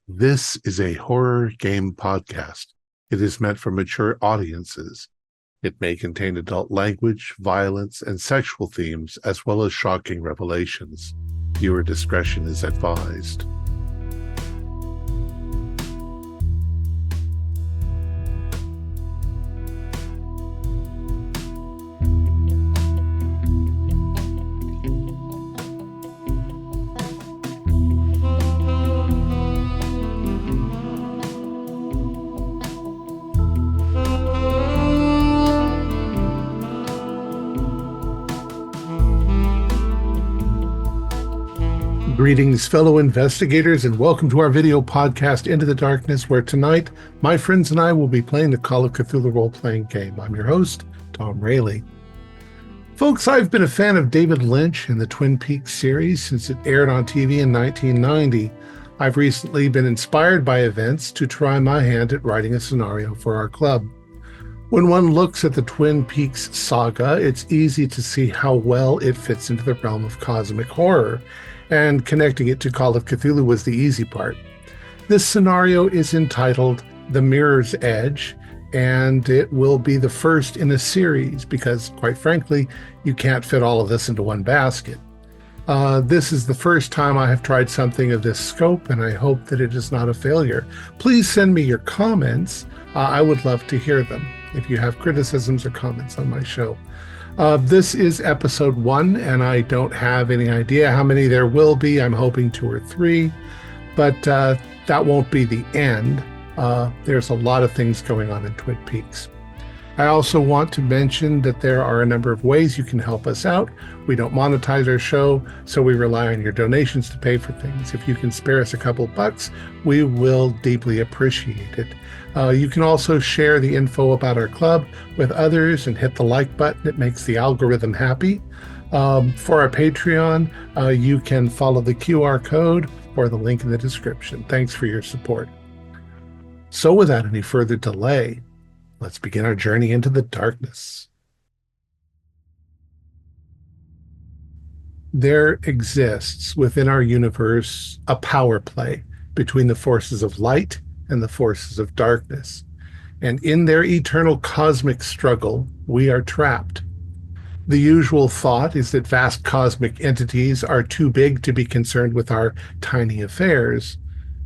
This is a horror game podcast. It is meant for mature audiences. It may contain adult language, violence, and sexual themes, as well as shocking revelations. Viewer discretion is advised. Greetings, fellow investigators, and welcome to our video podcast, Into the Darkness, where tonight, my friends and I will be playing the Call of Cthulhu role-playing game. I'm your host, Thom Raley. Folks, I've been a fan of David Lynch and the Twin Peaks series since it aired on TV in 1990. I've recently been inspired by events to try my hand at writing a scenario for our club. When one looks at the Twin Peaks saga, it's easy to see how well it fits into the realm of cosmic horror, and connecting it to Call of Cthulhu was the easy part. This scenario is entitled The Mirror's Edge, and it will be the first in a series because, quite frankly, you can't fit all of this into one basket. This is the first time I have tried something of this scope, and I hope that it is not a failure. Please send me your comments. I would love to hear them if you have criticisms or comments on my show. This is episode 1, and I don't have any idea how many there will be. I'm hoping 2 or 3, but that won't be the end. There's a lot of things going on in Twin Peaks. I also want to mention that there are a number of ways you can help us out. We don't monetize our show, so we rely on your donations to pay for things. If you can spare us a couple bucks, we will deeply appreciate it. You can also share the info about our club with others and hit the like button. It makes the algorithm happy. For our Patreon, you can follow the QR code or the link in the description. Thanks for your support. So without any further delay, let's begin our journey into the darkness. There exists within our universe a power play between the forces of light and the forces of darkness. And in their eternal cosmic struggle, we are trapped. The usual thought is that vast cosmic entities are too big to be concerned with our tiny affairs.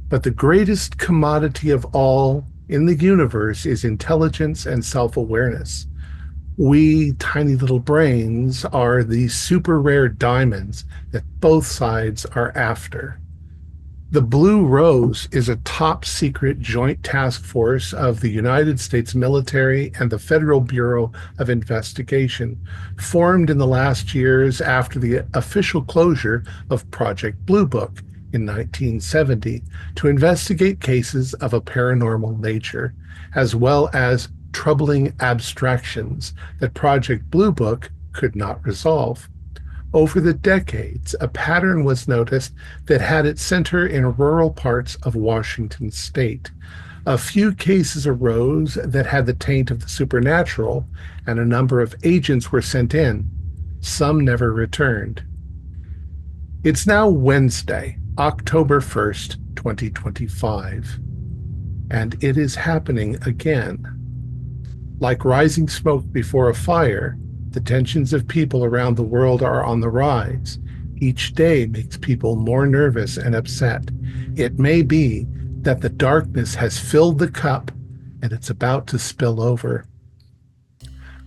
But the greatest commodity of all in the universe is intelligence and self-awareness. We tiny little brains are the super rare diamonds that both sides are after. The Blue Rose is a top secret joint task force of the United States military and the Federal Bureau of Investigation, formed in the last years after the official closure of Project Blue Book in 1970 to investigate cases of a paranormal nature, as well as troubling abstractions that Project Blue Book could not resolve. Over the decades, a pattern was noticed that had its center in rural parts of Washington state. A few cases arose that had the taint of the supernatural, and a number of agents were sent in. Some never returned. It's now Wednesday, October 1st, 2025, and it is happening again. Like rising smoke before a fire, the tensions of people around the world are on the rise. Each day makes people more nervous and upset. It may be that the darkness has filled the cup and it's about to spill over.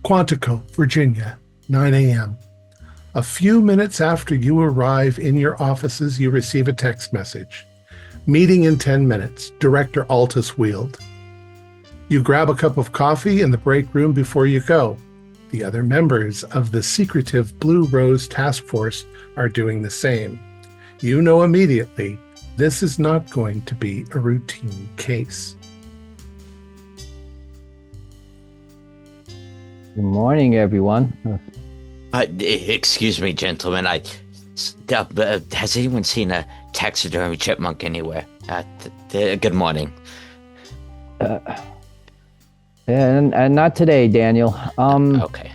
Quantico, Virginia, 9 a.m. A few minutes after you arrive in your offices, you receive a text message. Meeting in 10 minutes, Director Altus Wield. You grab a cup of coffee in the break room before you go. The other members of the secretive Blue Rose Task Force are doing the same. You know immediately this is not going to be a routine case. Good morning, everyone. Excuse me, gentlemen. Has anyone seen a taxidermy chipmunk anywhere? Good morning. And not today, Daniel. Okay.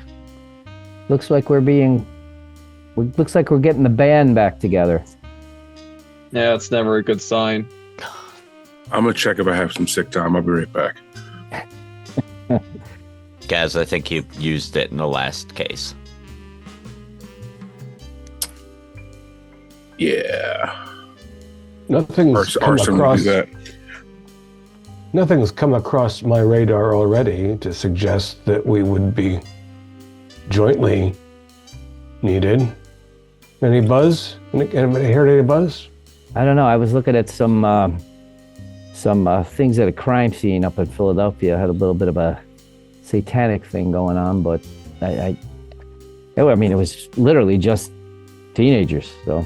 Looks like we're getting the band back together. Yeah, it's never a good sign. I'm gonna check if I have some sick time. I'll be right back. Gaz, I think you used it in the last case. Yeah. Nothing's come Arson would across. do that. Nothing's come across my radar already to suggest that we would be jointly needed. Any buzz? Anybody heard any buzz? I don't know. I was looking at some things at a crime scene up in Philadelphia. Had a little bit of a satanic thing going on, but I mean, it was literally just teenagers. So,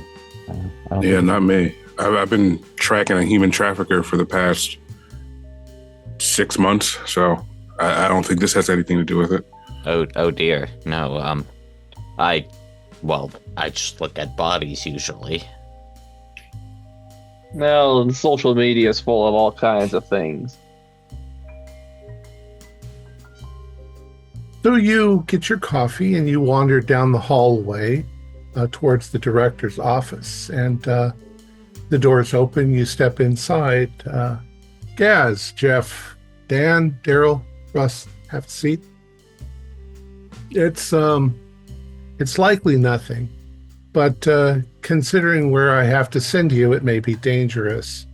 I don't Yeah, think- not me. I've been tracking a human trafficker for the past 6 months, so I don't think this has anything to do with it. Oh dear. No, I just look at bodies usually. No, social media is full of all kinds of things. So you get your coffee and you wander down the hallway towards the director's office, and the door's open. You step inside. Gaz, Jeff, Dan, Daryl, Russ, have a seat. It's likely nothing, but considering where I have to send you, it may be dangerous.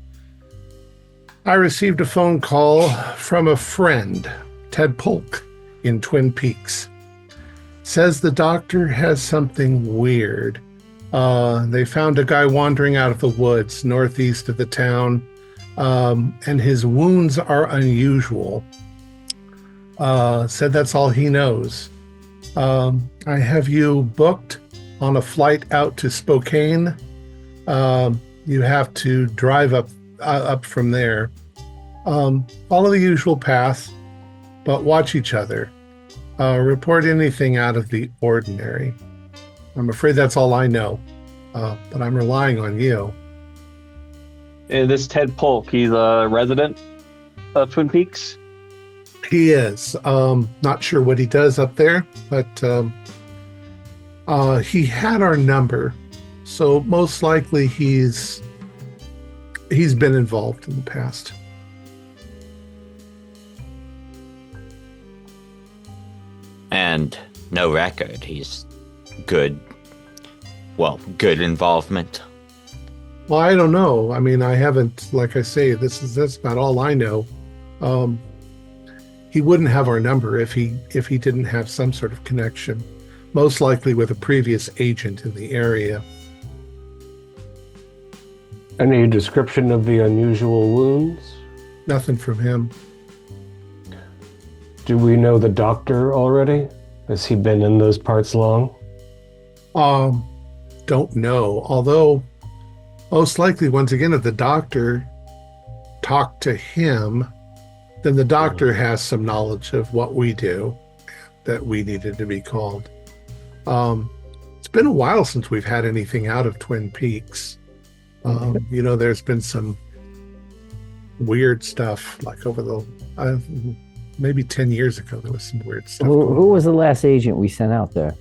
I received a phone call from a friend, Ted Polk, in Twin Peaks. Says the doctor has something weird. They found a guy wandering out of the woods northeast of the town, and his wounds are unusual. Said that's all he knows. I have you booked on a flight out to Spokane. You have to drive up from there. Follow the usual path, but watch each other. Report anything out of the ordinary. I'm afraid that's all I know, but I'm relying on you. And this Ted Polk, he's a resident of Twin Peaks. He is. Not sure what he does up there, but he had our number, so most likely he's been involved in the past. And no record. He's good. Well, good involvement. Well, I don't know. I mean, I haven't, like I say, that's about all I know. He wouldn't have our number if he didn't have some sort of connection, most likely with a previous agent in the area. Any description of the unusual wounds? Nothing from him. Do we know the doctor already? Has he been in those parts long? Don't know. Although, most likely, once again, if the doctor talked to him, then the doctor has some knowledge of what we do that we needed to be called. It's been a while since we've had anything out of Twin Peaks. There's been some weird stuff, like over the maybe 10 years ago, there was some weird stuff. Who was the last agent we sent out there?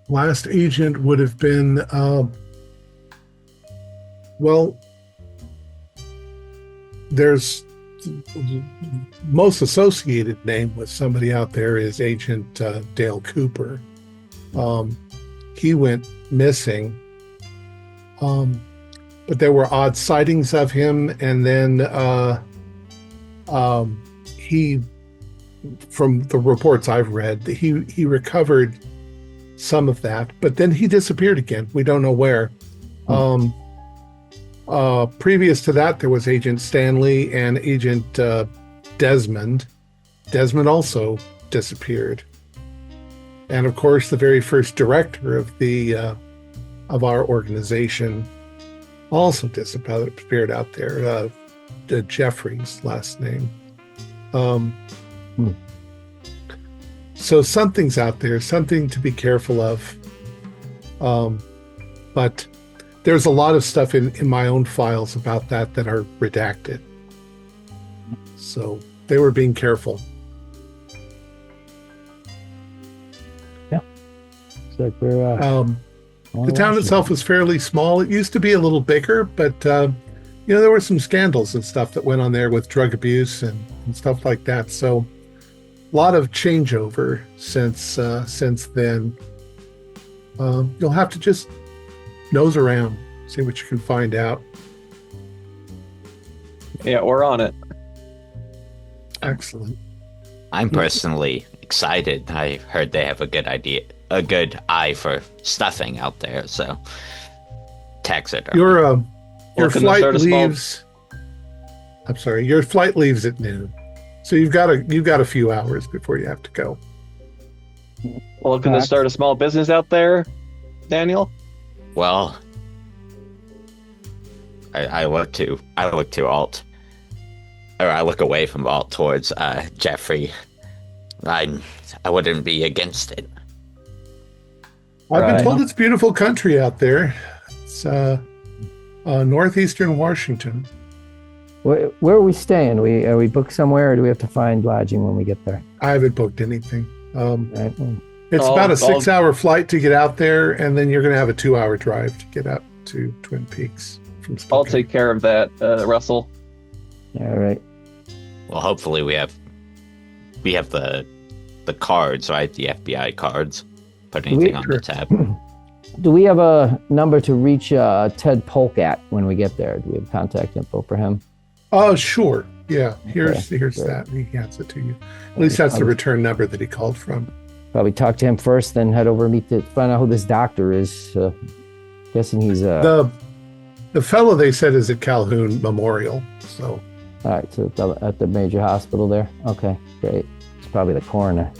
Last agent would have been, there's most associated name with somebody out there is Agent Dale Cooper. He went missing, but there were odd sightings of him, and then he, from the reports I've read, he recovered some of that, but then he disappeared again. We don't know where. Previous to that, there was Agent Stanley and Agent Desmond. Desmond also disappeared, and of course, the very first director of our organization also disappeared out there. Jeffrey's last name. So something's out there, something to be careful of. But there's a lot of stuff in my own files about that are redacted. So they were being careful. Yeah. It's like we're The town itself is fairly small. It used to be a little bigger, but there were some scandals and stuff that went on there with drug abuse and stuff like that. So a lot of changeover since then. You'll have to just nose around, see what you can find out. Yeah, we're on it. Excellent. I'm personally excited. I heard they have a good eye for stuffing out there. So taxidermy. Your Looking to flight start a small- leaves. I'm sorry. Your flight leaves at noon, so you've got a few hours before you have to go. Looking to start a small business out there, Daniel? Well, I look to Alt, or I look away from Alt towards Jeffrey. I wouldn't be against it. I've been told it's beautiful country out there. It's northeastern Washington. Where are we staying? Are we booked somewhere, or do we have to find lodging when we get there? I haven't booked anything. Right. It's about a 6-hour flight to get out there, and then you're going to have a 2-hour drive to get up to Twin Peaks from Spokane. I'll take care of that, Russell. All right. Well, hopefully we have the cards, right? The FBI cards. Put anything on the tab. Do we have a number to reach Ted Polk at when we get there? Do we have contact info for him? Oh, sure. Yeah, here's great. that. He hands it to you. At least that's the return number that he called from. Probably talk to him first, then head over to find out who this doctor is. Guessing he's the fellow they said is at Calhoun Memorial. So all right, so at the major hospital there. Okay, great. It's probably the coroner.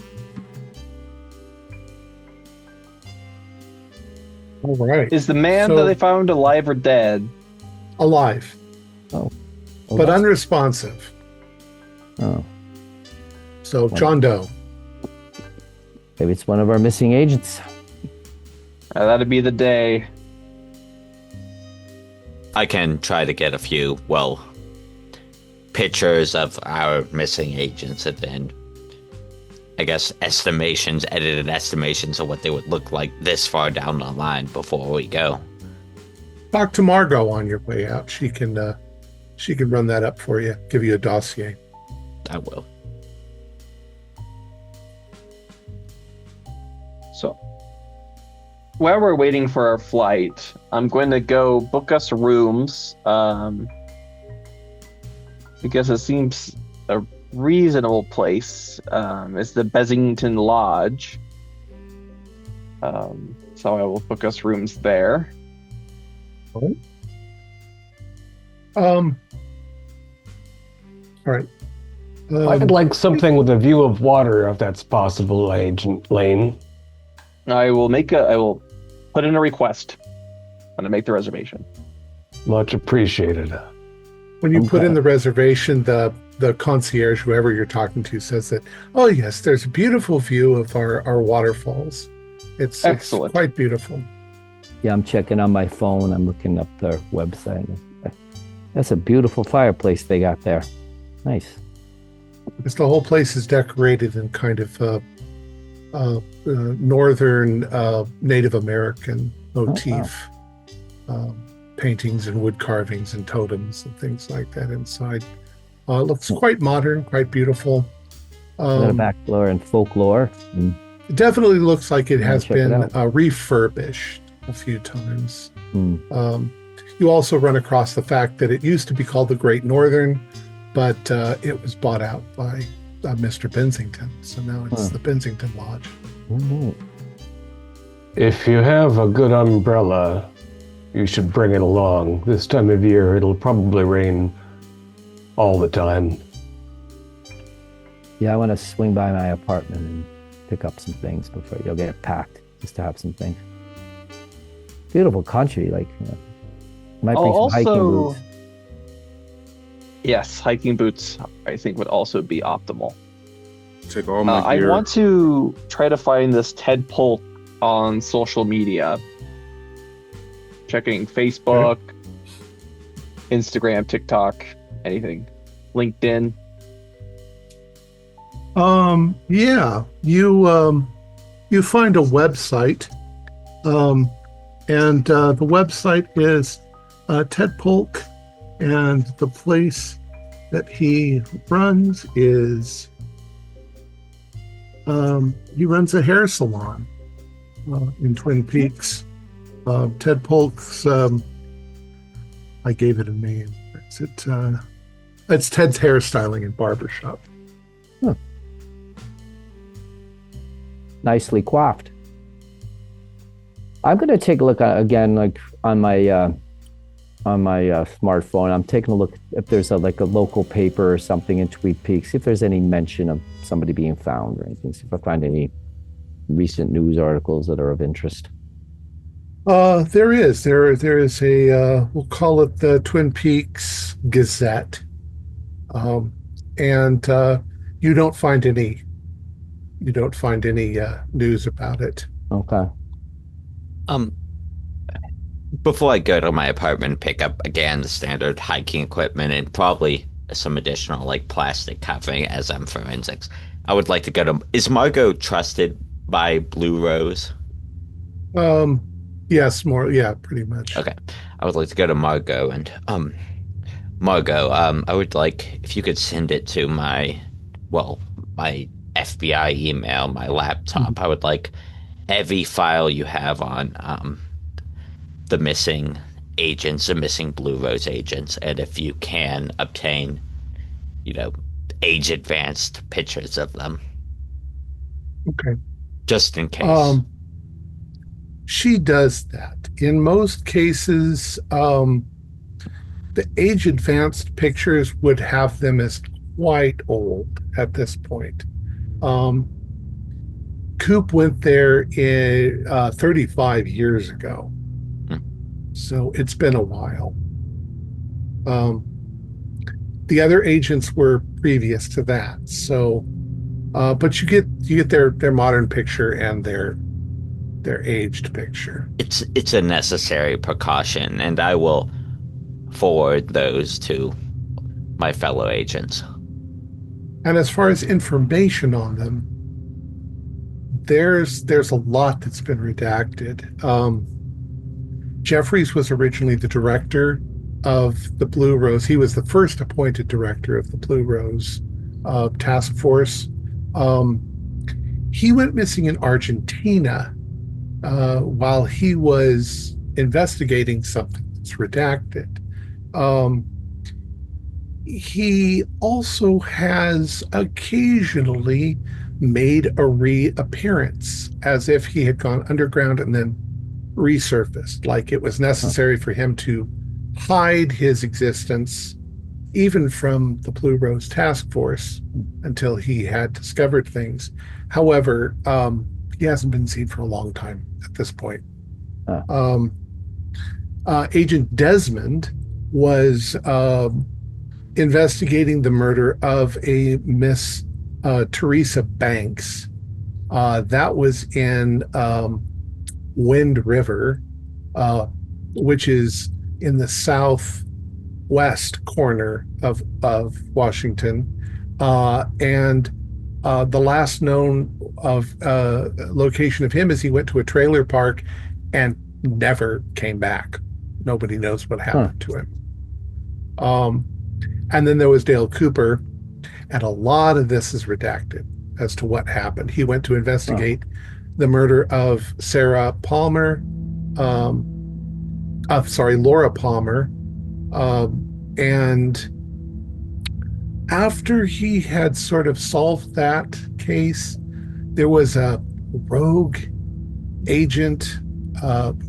all right, Is the man So- that they found alive or dead? alive Oh, but that's- unresponsive. oh, So John Doe. maybe it's one of our missing agents. That'd be the day. I can try to get a few, pictures of our missing agents and then, I guess, edited estimations of what they would look like this far down the line before we go. Talk to Margot on your way out. She can run that up for you. Give you a dossier. I will. So, while we're waiting for our flight, I'm going to go book us rooms, because it seems a reasonable place. It's the Bessington Lodge. So I will book us rooms there. All right. I'd like something with a view of water, if that's possible, Agent Lane. I will put in a request. I'm going to make the reservation. Much appreciated. When you put in the reservation, the concierge, whoever you're talking to, says that, oh yes, there's a beautiful view of our waterfalls. It's Excellent. quite beautiful. Yeah, I'm checking on my phone. I'm looking up their website. That's a beautiful fireplace they got there. Nice. Because the whole place is decorated in kind of northern Native American motif. Paintings and wood carvings and totems and things like that inside. It looks quite modern, quite beautiful. Is that a backflow and folklore? It definitely looks like it has check it been out. refurbished a few times. Mm. You also run across the fact that it used to be called the Great Northern, but it was bought out by Mr. Bensington. So now it's the Bensington Lodge. Mm. If you have a good umbrella, you should bring it along. This time of year, it'll probably rain all the time. Yeah, I want to swing by my apartment and pick up some things before you'll get it packed, just to have some things. Beautiful country, like, might bring some hiking boots. Yes, hiking boots, I think, would also be optimal. Take all my I gear. want to try to find this Ted Polk on social media. Checking Facebook, Instagram, TikTok, anything. LinkedIn. Yeah, you find a website, and the website is Ted Polk And the place that he runs is he runs a hair salon in Twin Peaks. Ted Polk's I gave it a name. It's Ted's Hairstyling and Barbershop. Nicely coiffed. I'm going to take a look again, like on my smartphone. I'm taking a look if there's a local paper or something in Twin Peaks. See if there's any mention of somebody being found or anything. See if I find any recent news articles that are of interest. There is a we'll call it the Twin Peaks Gazette, and you don't find any news about it. Okay. Before I go to my apartment and pick up again the standard hiking equipment and probably some additional like plastic covering as I'm forensics, I would like to go to. Is Margot trusted by Blue Rose? Yes, pretty much. Okay, I would like to go to Margot and Margot. I would like if you could send it to my FBI email, my laptop. Mm-hmm. I would like every file you have on the missing agents, the missing Blue Rose agents, and if you can obtain, age advanced pictures of them. Okay. Just in case. She does that. In most cases, the age advanced pictures would have them as quite old at this point. Coop went there 35 years ago. So it's been a while. The other agents were previous to that. So, but you get their modern picture and their aged picture. It's a necessary precaution, and I will forward those to my fellow agents. And as far as information on them, there's a lot that's been redacted. Jeffries was originally the director of the Blue Rose. He was the first appointed director of the Blue Rose task force. He went missing in Argentina while he was investigating something that's redacted. He also has occasionally made a reappearance as if he had gone underground and then resurfaced, like it was necessary for him to hide his existence even from the Blue Rose task force until he had discovered things. However, he hasn't been seen for a long time at this point. Agent Desmond was investigating the murder of a Miss Teresa Banks. That was in Wind River, which is in the southwest corner of Washington. And the last known location of him is he went to a trailer park and never came back. Nobody knows what happened to him. And then there was Dale Cooper, and a lot of this is redacted as to what happened. He went to investigate the murder of Laura Palmer, and after he had sort of solved that case, there was a rogue agent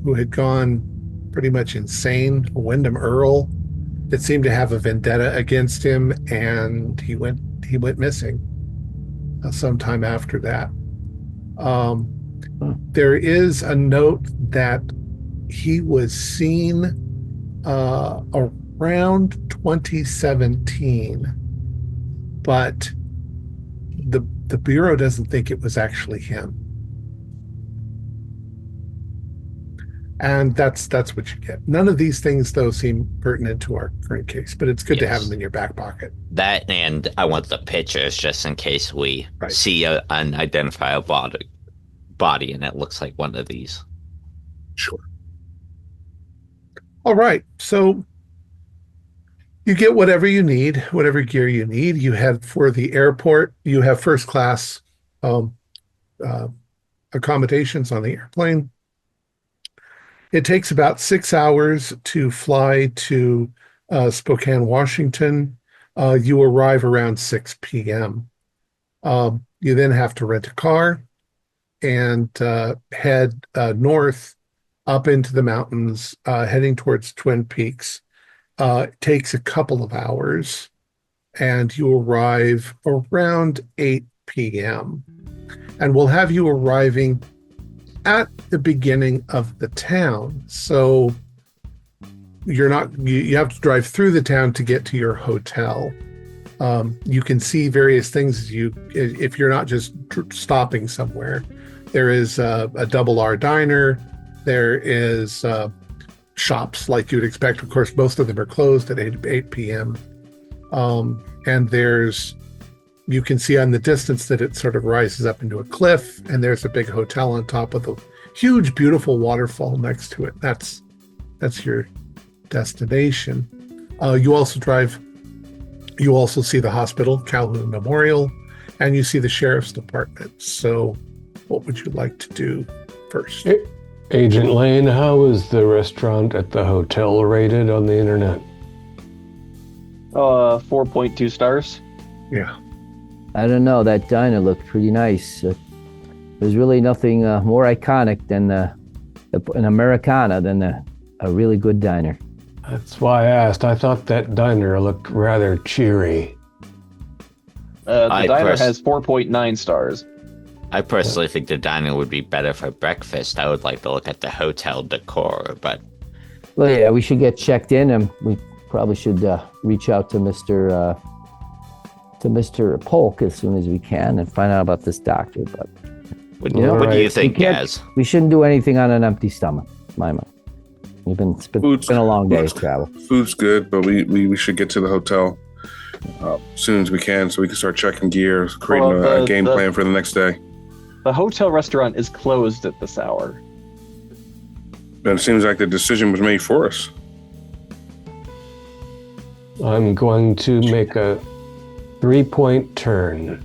who had gone pretty much insane, Wyndham Earl, that seemed to have a vendetta against him, and he went missing sometime after that. There is a note that he was seen around 2017, but the Bureau doesn't think it was actually him. And that's what you get. None of these things, though, seem pertinent to our current case, but it's good to have them in your back pocket. That, and I want the pictures just in case we see an unidentifiable body and it looks like one of these. Sure. All right. So You get whatever you need, whatever gear you need. You head for the airport. You have first class um, uh, accommodations on the airplane. It takes about 6 hours to fly to Spokane, Washington. You arrive around 6 p.m. You then have to rent a car and head north up into the mountains, heading towards Twin Peaks. It takes a couple of hours, and you arrive around 8 p.m. And we'll have you arriving at the beginning of the town. So you have to drive through the town to get to your hotel. You can see various things if you're not just stopping somewhere. There is a double R diner. There is shops like you'd expect. Of course, most of them are closed at 8 p.m. And you can see on the distance that it sort of rises up into a cliff, and there's a big hotel on top with a huge, beautiful waterfall next to it. That's your destination. You also see the hospital, Calhoun Memorial, and you see the sheriff's department. So what would you like to do first? Agent Lane, how is the restaurant at the hotel rated on the internet? 4.2 stars. Yeah. I don't know. That diner looked pretty nice. There's really nothing more iconic than an Americana than a really good diner. That's why I asked. I thought that diner looked rather cheery. The diner has 4.9 stars. I personally think the diner would be better for breakfast. I would like to look at the hotel decor, but... Well, yeah, we should get checked in, and we probably should reach out to Mr. Polk as soon as we can and find out about this doctor. But what do you think, Gaz? We shouldn't do anything on an empty stomach, my mind. It's been a long day's travel. Food's good, but we should get to the hotel as soon as we can so we can start checking gear, creating a game plan for the next day. The hotel restaurant is closed at this hour. But it seems like the decision was made for us. I'm going to make a 3-point turn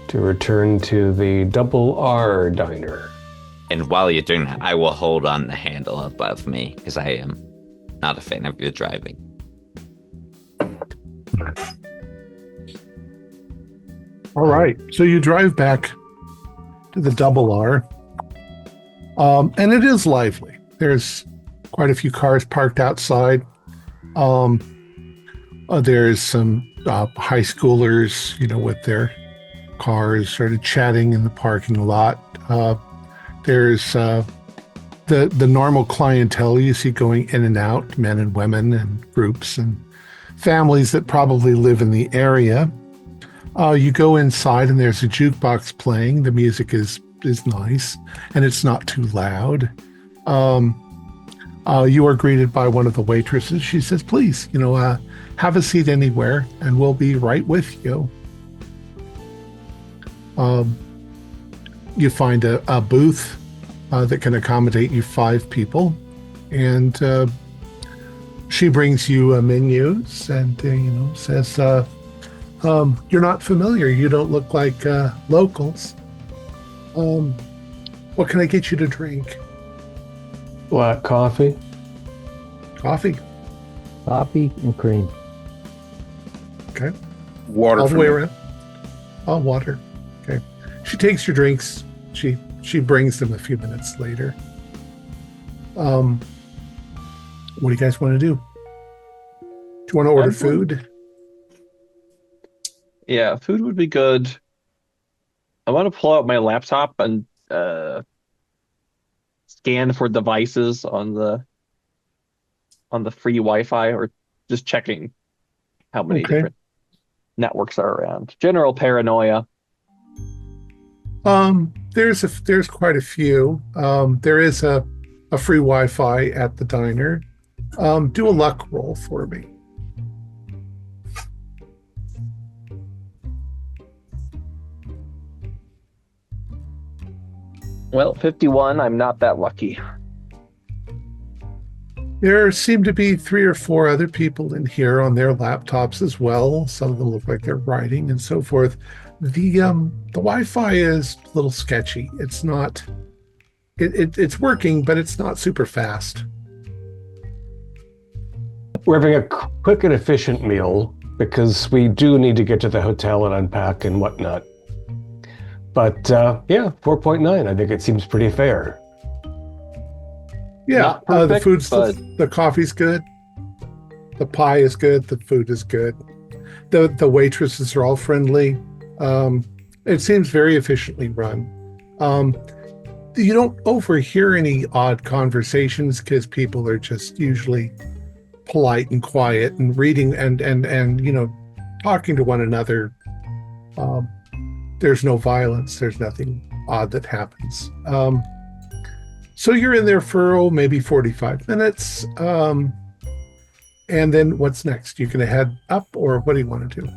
to return to the Double R diner. And while you're doing that, I will hold on the handle above me because I am not a fan of your driving. All right. So you drive back to the Double R, and it is lively. There's quite a few cars parked outside. There's some high schoolers, with their cars, sort of chatting in the parking lot. There's the normal clientele you see going in and out, men and women and groups and families that probably live in the area. You go inside and there's a jukebox playing. The music is nice and it's not too loud. You are greeted by one of the waitresses. She says, please, have a seat anywhere and we'll be right with you. You find a booth that can accommodate you 5 people. And she brings you menus and, says, you're not familiar. You don't look like locals. What can I get you to drink? Black coffee. Coffee. Coffee and cream. Okay. Water. All the way around. Oh, water. Okay. She takes your drinks. She brings them a few minutes later. What do you guys want to do? Do you want to order food? Yeah, food would be good. I want to pull out my laptop and scan for devices on the free Wi-Fi, or just checking how many different networks are around. General paranoia. There's quite a few. There is a free Wi-Fi at the diner. Do a luck roll for me. Well, 51, I'm not that lucky. There seem to be 3 or 4 other people in here on their laptops as well. Some of them look like they're writing and so forth. The Wi-Fi is a little sketchy. It's not. It's working, but it's not super fast. We're having a quick and efficient meal because we do need to get to the hotel and unpack and whatnot. But yeah, 4.9. I think it seems pretty fair. Yeah, Not perfect, the food's but- the coffee's good. The pie is good. The food is good. The waitresses are all friendly. It seems very efficiently run. You don't overhear any odd conversations because people are just usually polite and quiet and reading and talking to one another. There's no violence. There's nothing odd that happens. So you're in there for maybe 45 minutes. And then what's next? You can head up, or what do you want to do?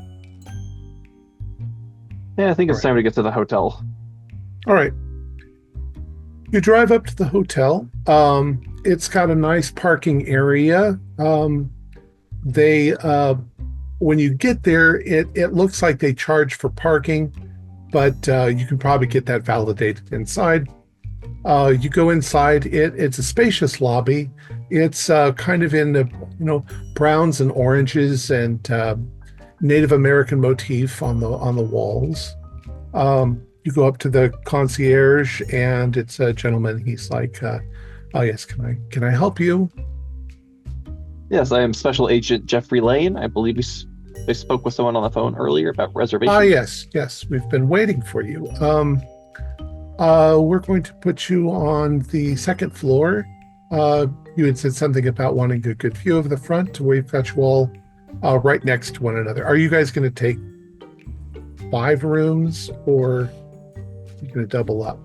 Yeah, I think it's time to get to the hotel. All right. You drive up to the hotel. It's got a nice parking area. When you get there, it looks like they charge for parking, but you can probably get that validated inside. You go inside. It's a spacious lobby. It's kind of in the browns and oranges and Native American motif on the walls. You go up to the concierge, and it's a gentleman. He's like, "Oh yes, can I help you?" Yes, I am Special Agent Jeffrey Lane. I believe I spoke with someone on the phone earlier about reservations. Yes, we've been waiting for you. We're going to put you on the second floor. You had said something about wanting a good view of the front. We've got you all right next to one another. Are you guys going to take 5 rooms, or are you going to double up?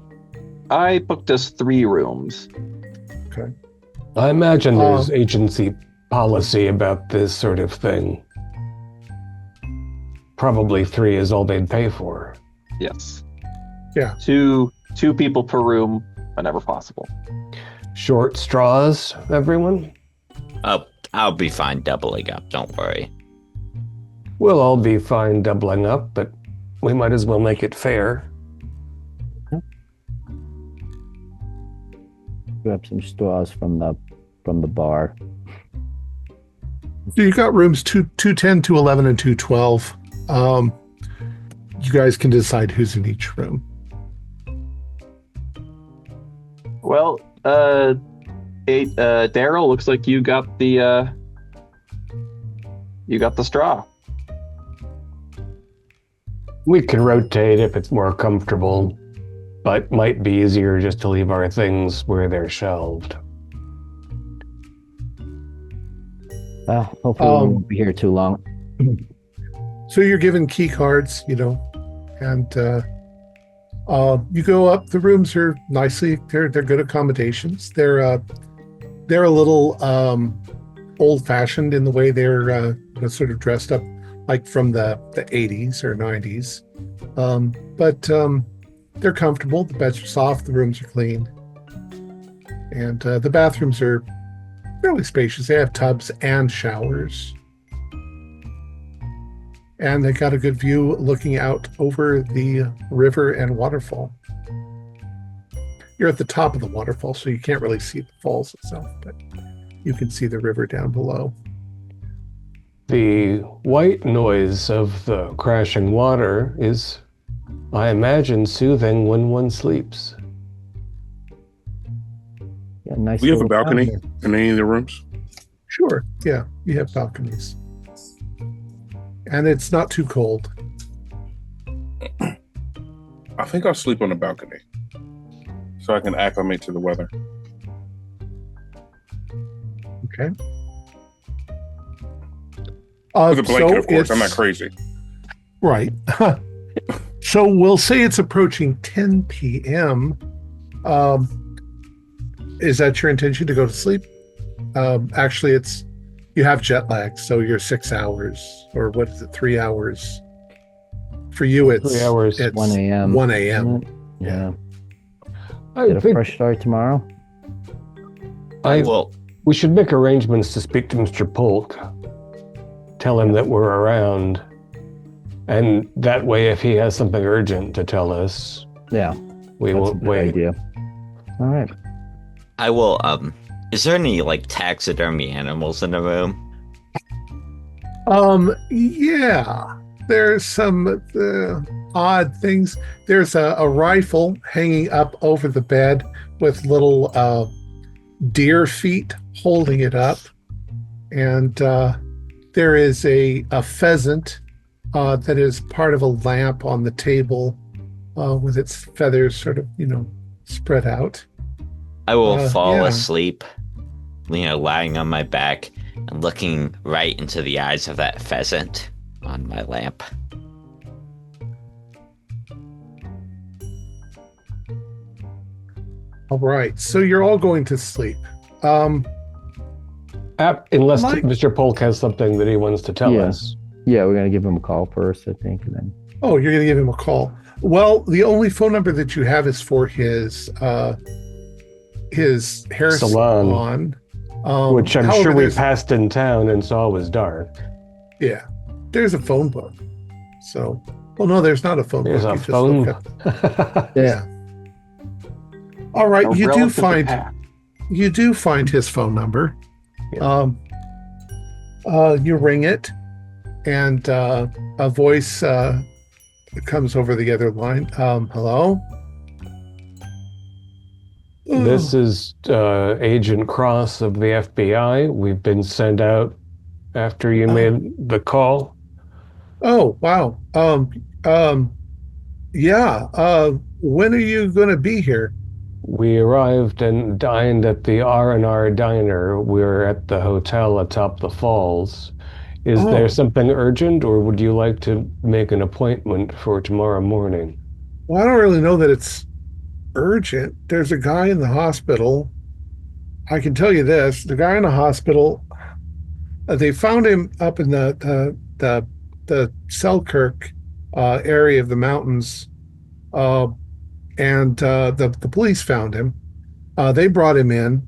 I booked us 3 rooms. Okay. I imagine there's agency policy about this sort of thing. Probably 3 is all they'd pay for. Yes. Yeah. Two people per room whenever possible. Short straws, everyone? Oh, I'll be fine doubling up. Don't worry. We'll all be fine doubling up, but we might as well make it fair. Grab some straws from the bar. So you got rooms 210, 211, and 212. You guys can decide who's in each room. Well, Daryl, looks like you got the straw. We can rotate if it's more comfortable, but might be easier just to leave our things where they're shelved. Well, hopefully we won't be here too long. So you're given key cards, and you go up. The rooms are nicely. They're good accommodations. They're a little old-fashioned in the way they're sort of dressed up, like from the 80s or 90s. But they're comfortable. The beds are soft. The rooms are clean, and the bathrooms are fairly spacious. They have tubs and showers. And they got a good view looking out over the river and waterfall. You're at the top of the waterfall, so you can't really see the falls itself, but you can see the river down below. The white noise of the crashing water is, I imagine, soothing when one sleeps. Yeah, nice. We have a little balcony town in any of the rooms. Sure, yeah, you have balconies. And it's not too cold. I think I'll sleep on the balcony so I can acclimate to the weather. Okay. With a blanket, so of course. I'm not it's- crazy. Right. So we'll say it's approaching 10 p.m. Is that your intention to go to sleep? Actually, you have jet lag, so you're 6 hours, or what is it, 3 hours? For you, it's 3 hours. It's 1 a.m. 1 a.m. Yeah. I Get a think fresh start tomorrow. I Well, We should make arrangements to speak to Mr. Polk. Tell him that we're around. And that way, if he has something urgent to tell us, Yeah. we That's a won't good wait. idea. All right. I will. Is there any like taxidermy animals in the room? Yeah, there's some odd things. There's a rifle hanging up over the bed with little deer feet holding it up. And there is a pheasant that is part of a lamp on the table with its feathers sort of, spread out. I will fall yeah. asleep, lying on my back and looking right into the eyes of that pheasant on my lamp. All right, so you're all going to sleep. Unless Mr. Polk has something that he wants to tell us. Yeah, we're gonna give him a call first, I think, and then. Oh, you're going to give him a call. Well, the only phone number that you have is for his hair salon. Which I'm however, sure we there's- passed in town and saw was dark. Yeah, there's a phone book. So, well, no, there's not a phone There's book. a You just phone. look up- Yeah. All right, A you do relative to find Pat. his phone number. Yeah. You ring it, and a voice comes over the other line. Hello? This is Agent Cross of the FBI. We've been sent out after you made the call. Oh, wow. Yeah. When are you going to be here? We arrived and dined at the R&R Diner. We're at the hotel atop the falls. Is there something urgent, or would you like to make an appointment for tomorrow morning? Well, I don't really know that it's urgent. There's a guy in the hospital. I can tell you this: the guy in the hospital, they found him up in the Selkirk area of the mountains, and the police found him. They brought him in.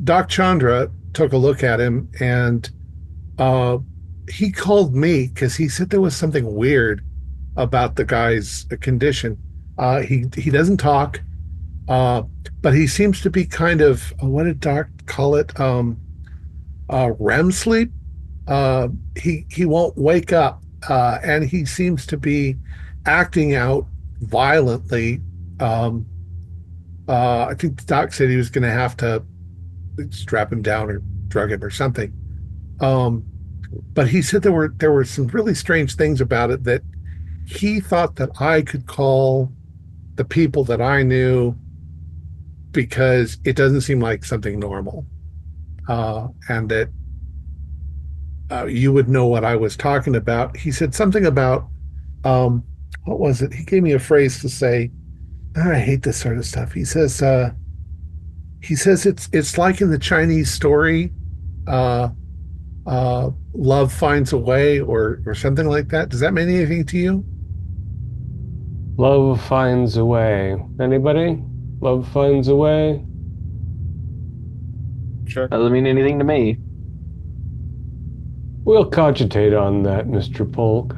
Doc Chandra took a look at him, and he called me because he said there was something weird about the guy's condition. He doesn't talk, but he seems to be kind of, what did Doc call it? REM sleep. He won't wake up, and he seems to be acting out violently. I think the doc said he was going to have to strap him down or drug him or something. But he said there were some really strange things about it, that he thought that I could call the people that I knew because it doesn't seem like something normal, and that you would know what I was talking about. He said something about what was it? He gave me a phrase to say. I hate this sort of stuff. He says it's like in the Chinese story, love finds a way, or something like that. Does that mean anything to you? Love finds a way. Anybody? Love finds a way? Sure. Doesn't mean anything to me. We'll cogitate on that, Mr. Polk.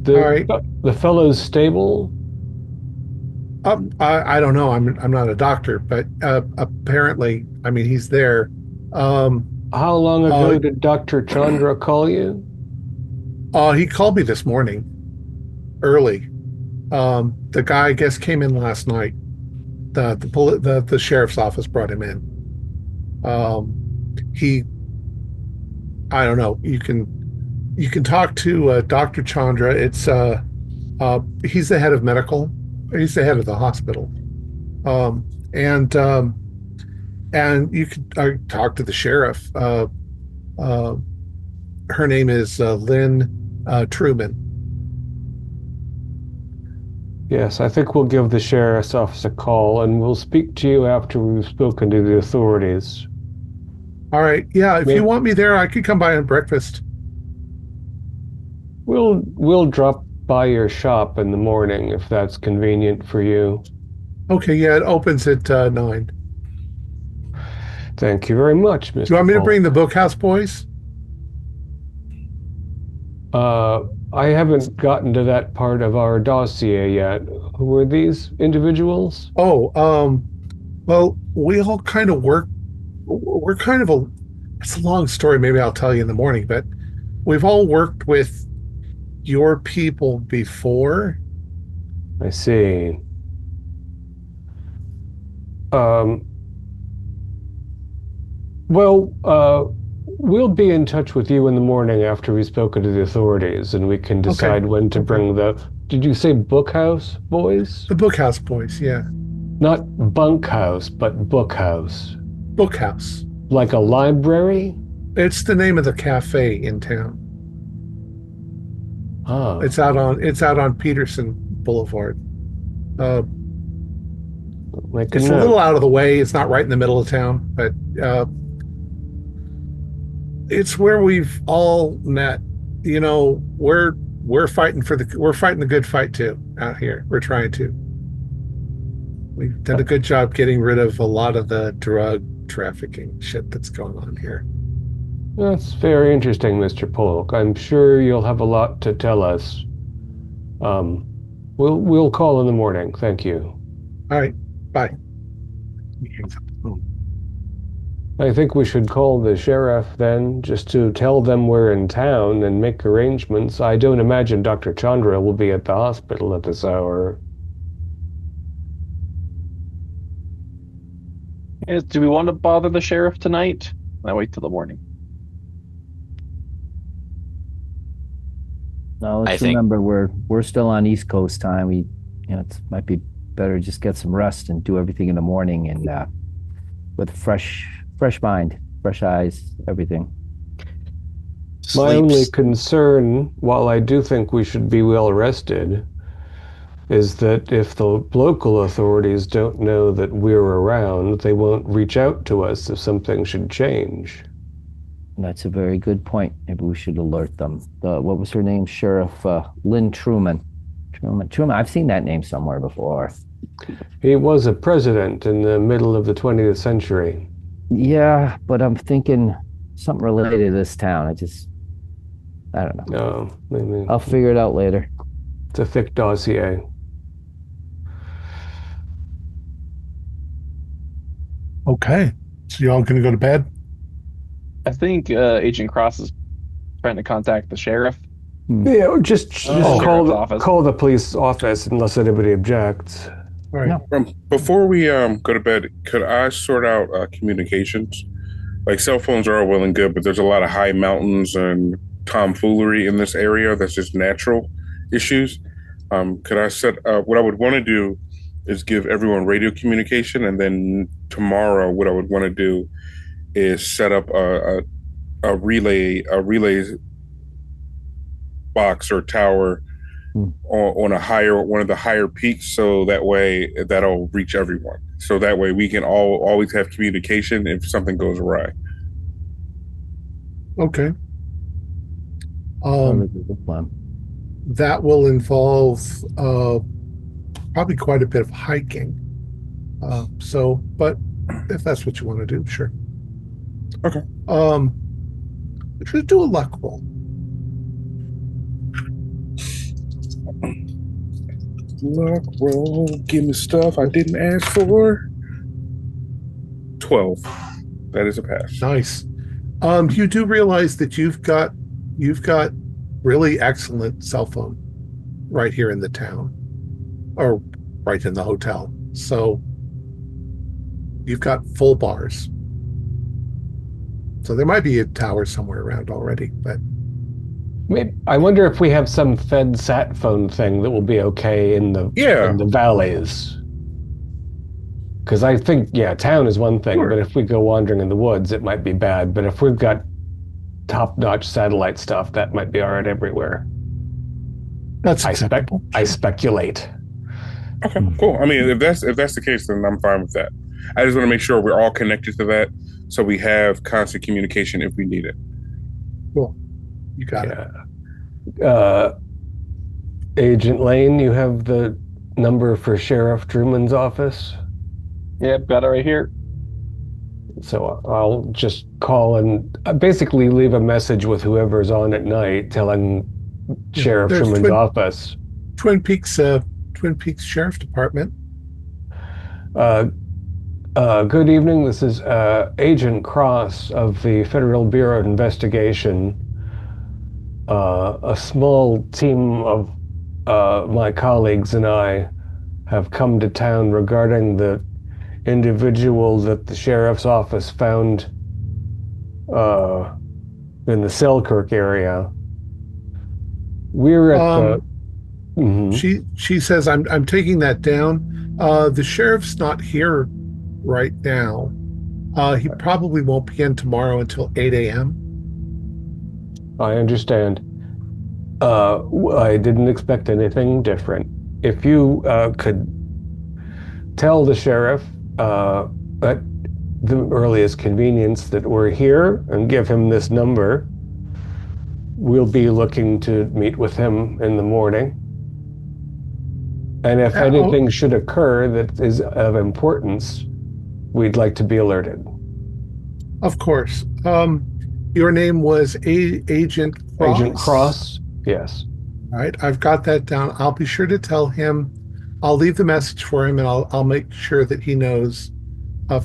All right. The fellow's stable? I don't know. I'm not a doctor, but apparently, I mean, he's there. How long ago did Dr. Chandra call you? He called me this morning, early. The guy, I guess, came in last night. The sheriff's office brought him in. I don't know. You can talk to Dr. Chandra. It's he's the head of medical. He's the head of the hospital. And you could talk to the sheriff. Her name is Lynn Truman. Yes, I think we'll give the sheriff's office a call, and we'll speak to you after we've spoken to the authorities. All right. Yeah, if you want me there, I could come by on breakfast. We'll drop by your shop in the morning if that's convenient for you. Okay, yeah, it opens at 9. Thank you very much, Mr. Do you want me to Paul. bring the Bookhouse Boys? I haven't gotten to that part of our dossier yet. Who are these individuals? Oh, well, we all kind of work. We're kind of a. It's a long story. Maybe I'll tell you in the morning. But we've all worked with your people before. I see. We'll be in touch with you in the morning after we've spoken to the authorities, and we can decide when to bring the. Did you say Bookhouse Boys? The Bookhouse Boys, yeah. Not bunkhouse, but bookhouse. Bookhouse. Like a library? It's the name of the cafe in town. Oh. It's out on Peterson Boulevard. It's a little out of the way. It's not right in the middle of town, but it's where we've all met. You know, we're fighting the good fight too out here. We're trying to. We've done a good job getting rid of a lot of the drug trafficking shit that's going on here. That's very interesting, Mr. Polk. I'm sure you'll have a lot to tell us. We'll call in the morning. Thank you. All right. Bye. He hangs up the phone. I think we should call the sheriff then, just to tell them we're in town and make arrangements. I don't imagine Dr. Chandra will be at the hospital at this hour. Do we want to bother the sheriff tonight? I wait till the morning. No, let's remember we're still on East Coast time. It might be better just get some rest and do everything in the morning and with fresh mind, fresh eyes, everything. My only concern, while I do think we should be well rested, is that if the local authorities don't know that we're around, they won't reach out to us if something should change. That's a very good point. Maybe we should alert them. What was her name? Sheriff Lynn Truman. Truman. I've seen that name somewhere before. He was a president in the middle of the 20th century. Yeah, but I'm thinking something related to this town. I don't know. No, maybe. I'll figure it out later. It's a thick dossier. Okay. So y'all gonna go to bed? I think Agent Cross is trying to contact the sheriff. Yeah, or just call the police office unless anybody objects. All right. No. Before we go to bed, could I sort out communications? Like cell phones are all well and good, but there's a lot of high mountains and tomfoolery in this area that's just natural issues. Could I set what I would want to do is give everyone radio communication, and then tomorrow what I would want to do is set up a relay box or tower on one of the higher peaks, so that way that'll reach everyone. So that way we can always have communication if something goes awry. Okay. Good plan. That will involve probably quite a bit of hiking. But if that's what you want to do, sure. Okay. Should do a luck roll. Luck roll, give me stuff I didn't ask for. 12. That is a pass. Nice. You do realize that you've got really excellent cell phone right here in the town, or right in the hotel. So you've got full bars. So there might be a tower somewhere around already, but I wonder if we have some Fed sat phone thing that will be okay in the valleys. Because I think, town is one thing, but if we go wandering in the woods, it might be bad. But if we've got top-notch satellite stuff, that might be all right everywhere. That's acceptable. I speculate. Okay, cool. I mean, if that's the case, then I'm fine with that. I just want to make sure we're all connected to that, so we have constant communication if we need it. Cool. You got it. Agent Lane, you have the number for Sheriff Truman's office? Yep, got it right here. So I'll just call and basically leave a message with whoever's on at night telling Sheriff There's Truman's office. Twin Peaks Sheriff Department. Good evening. This is Agent Cross of the Federal Bureau of Investigation. A small team of my colleagues and I have come to town regarding the individual that the sheriff's office found in the Selkirk area. We're at She says, I'm taking that down. The sheriff's not here right now. He probably won't be in tomorrow until 8 a.m. I understand. I didn't expect anything different. If you could tell the sheriff at the earliest convenience that we're here and give him this number, we'll be looking to meet with him in the morning. And if anything should occur that is of importance, we'd like to be alerted. Of course. Your name was Agent Cross? Agent Cross, yes. All right, I've got that down. I'll be sure to tell him. I'll leave the message for him, and I'll make sure that he knows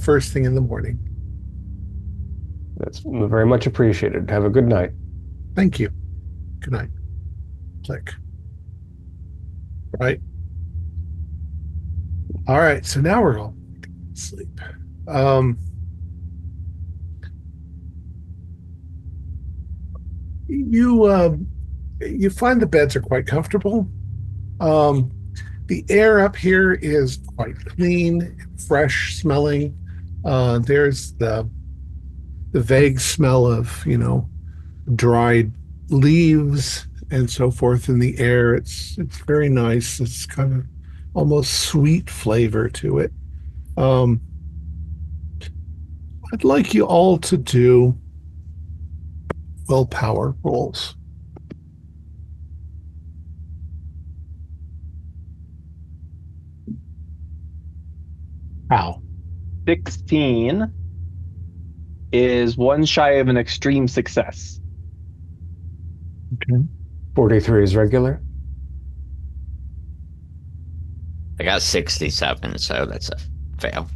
first thing in the morning. That's very much appreciated. Have a good night. Thank you. Good night. Click. Right. All right, so now we're all asleep. You find the beds are quite comfortable. The air up here is quite clean, fresh smelling. There's the vague smell of, dried leaves and so forth in the air. It's very nice. It's kind of almost sweet flavor to it. I'd like you all to do willpower rolls. How? 16 is one shy of an extreme success. Okay. 43 is regular. I got 67, so that's a fail.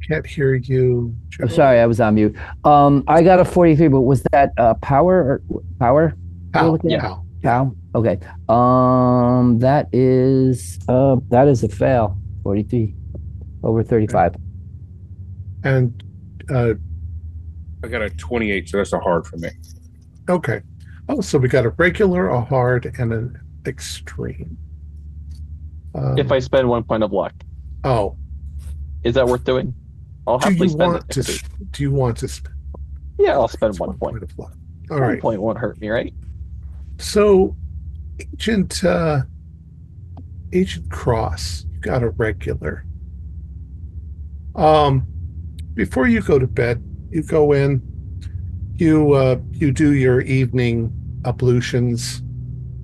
Can't hear you, Joe. Sorry, I was on mute. I got a 43, but was that power or power? How? Yeah. Pow. Okay. That is a fail. 43 over 35. And I got a 28, so that's a hard for me. okay. Oh, so we got a regular, a hard, and an extreme. If I spend 1 point of luck, Oh, is that worth doing? I'll do happily you spend want it. to? Do you want to spend Yeah, I'll spend 1 point. of luck? All 1 right. point won't hurt me, right? So, Agent Cross, you got a regular. Before you go to bed, you go in. You do your evening ablutions.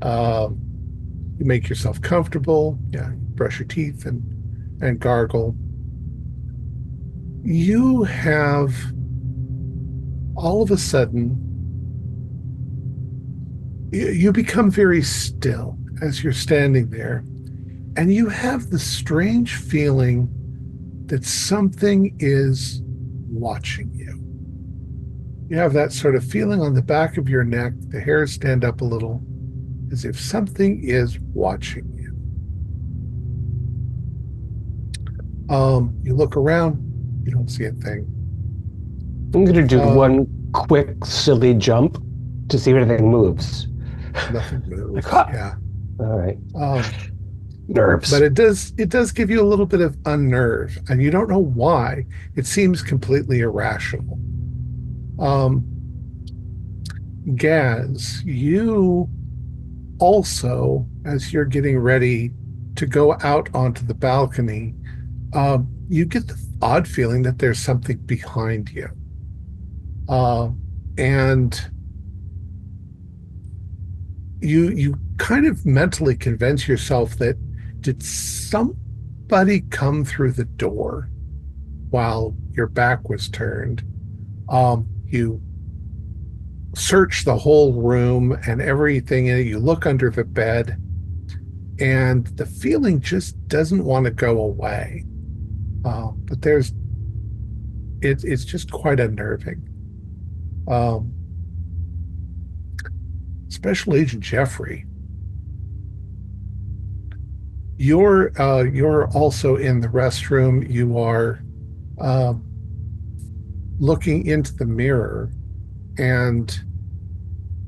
You make yourself comfortable. Yeah, you brush your teeth and gargle. You have all of a sudden you become very still as you're standing there, and you have the strange feeling that something is watching you. You have that sort of feeling on the back of your neck, the hairs stand up a little, as if something is watching you. You look around, you don't see a thing. I'm going to do one quick, silly jump to see if anything moves. Nothing moves. Ah. Yeah. All right. Nerves. But it does give you a little bit of unnerve, and you don't know why. It seems completely irrational. Gaz, you also, as you're getting ready to go out onto the balcony, you get the odd feeling that there's something behind you. And you kind of mentally convince yourself that did nobody come through the door while your back was turned. You search the whole room and everything in it. You look under the bed, and the feeling just doesn't want to go away. But it's just quite unnerving. Um, Special Agent Jeffrey, you're also in the restroom. You are looking into the mirror, and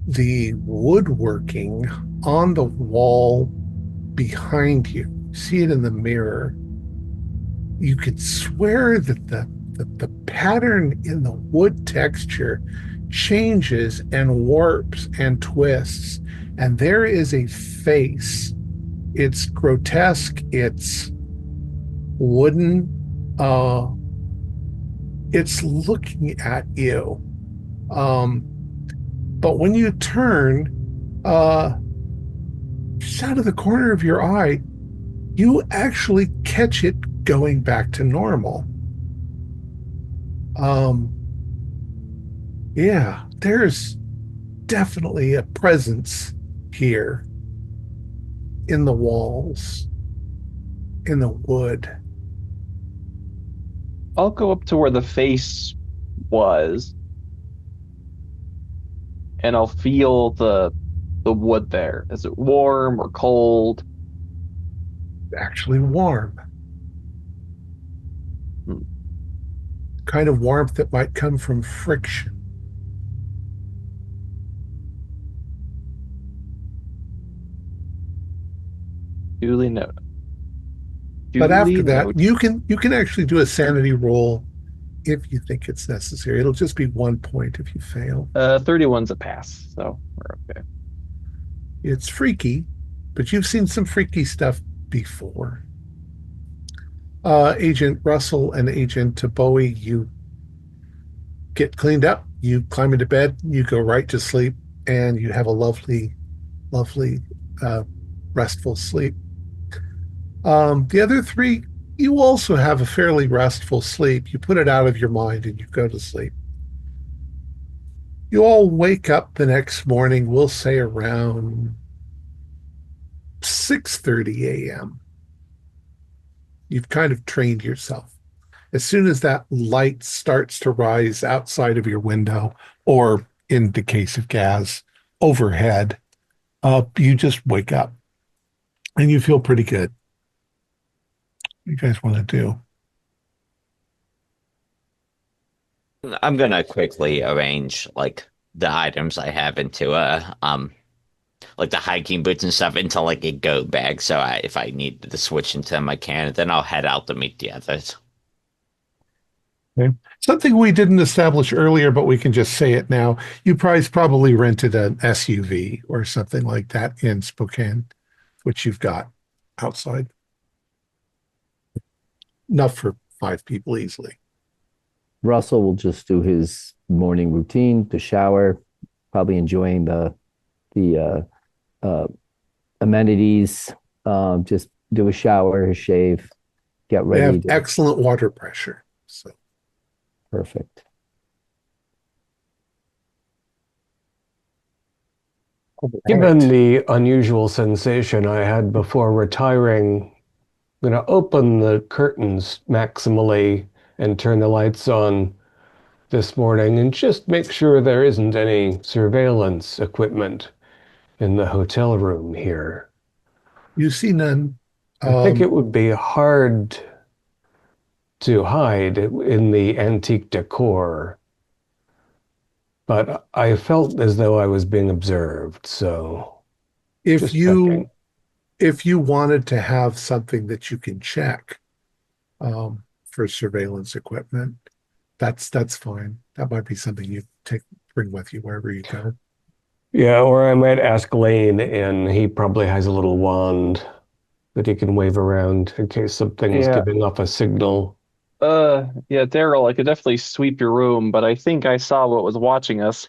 the woodworking on the wall behind you, see it in the mirror. You could swear that the pattern in the wood texture changes and warps and twists, and there is a face. It's grotesque, it's wooden, it's looking at you. But when you turn, just out of the corner of your eye, you actually catch it going back to normal. Yeah, there's definitely a presence here in the walls, in the wood. I'll go up to where the face was, and I'll feel the wood there. Is it warm or cold? Actually warm. Kind of warmth that might come from friction. Duly noted. But after that, noted. you can actually do a sanity roll if you think it's necessary. It'll just be 1 point if you fail. 31's a pass, so we're okay. It's freaky, but you've seen some freaky stuff before. Agent Russell and Agent Bowie, you get cleaned up, you climb into bed, you go right to sleep, and you have a lovely, lovely, restful sleep. The other three, you also have a fairly restful sleep. You put it out of your mind and you go to sleep. You all wake up the next morning, we'll say around 6:30 a.m. You've kind of trained yourself. As soon as that light starts to rise outside of your window, or in the case of Gaz, overhead, you just wake up and you feel pretty good. What do you guys want to do? I'm gonna quickly arrange like the items I have into like the hiking boots and stuff into like a go bag. So if I need to switch into them, I can. Then I'll head out to meet the others. Okay. Something we didn't establish earlier, but we can just say it now. You probably rented an SUV or something like that in Spokane, which you've got outside. Enough for 5 people easily. Russell will just do his morning routine, the shower, probably enjoying the amenities. Just do a shower, a shave, get They ready. have excellent water pressure. So Perfect. Given the unusual sensation I had before retiring, I'm going to open the curtains maximally and turn the lights on this morning and just make sure there isn't any surveillance equipment in the hotel room here. you see none. I think it would be hard to hide in the antique decor, but I felt as though I was being observed, so if just you checking. if you wanted to have something that you can check for surveillance equipment, that's fine. That might be something you bring with you wherever you go. Yeah, or I might ask Lane, and he probably has a little wand that he can wave around in case something's Yeah. giving off a signal. Yeah, Daryl, I could definitely sweep your room, but I think I saw what was watching us.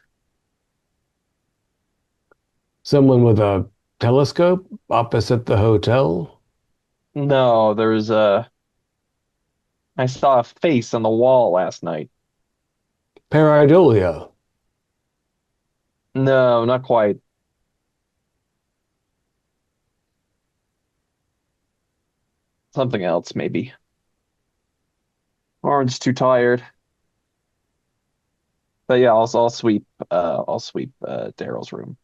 Someone with a telescope opposite the hotel? No, there's a. I saw a face on the wall last night. Pareidolia. No, not quite. Something else, maybe. Orange too tired. But yeah, I'll sweep. I'll sweep Daryl's room.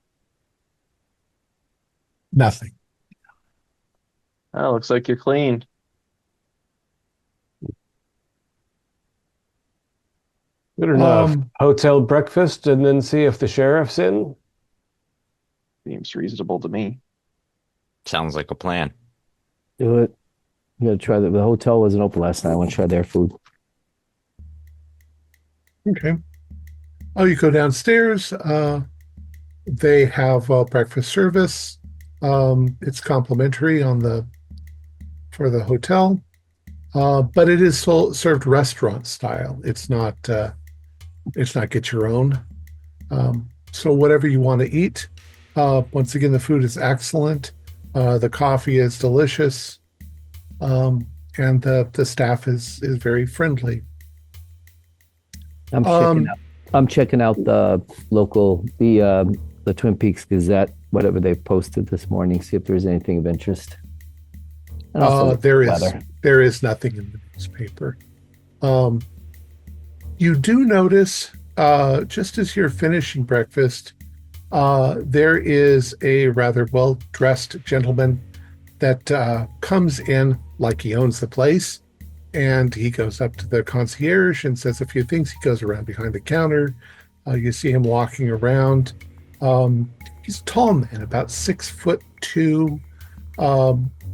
Nothing. Oh, looks like you're clean. Good enough. Um, Hotel breakfast and then see if the sheriff's in. Seems reasonable to me. Sounds like a plan. Do it. I'm gonna try that. The hotel wasn't open last night. I want to try their food. okay. Oh, you go downstairs. They have breakfast service. It's complimentary for the hotel, but it is served restaurant style. It's not get your own. So whatever you want to eat. Once again, the food is excellent. The coffee is delicious, and the staff is very friendly. I'm checking out the local the Twin Peaks Gazette, whatever they've posted this morning. See if there's anything of interest. And also There weather. is nothing in the newspaper. You do notice, just as you're finishing breakfast, there is a rather well-dressed gentleman that comes in like he owns the place, and he goes up to the concierge and says a few things. He goes around behind the counter. You see him walking around. He's a tall man, about 6'2",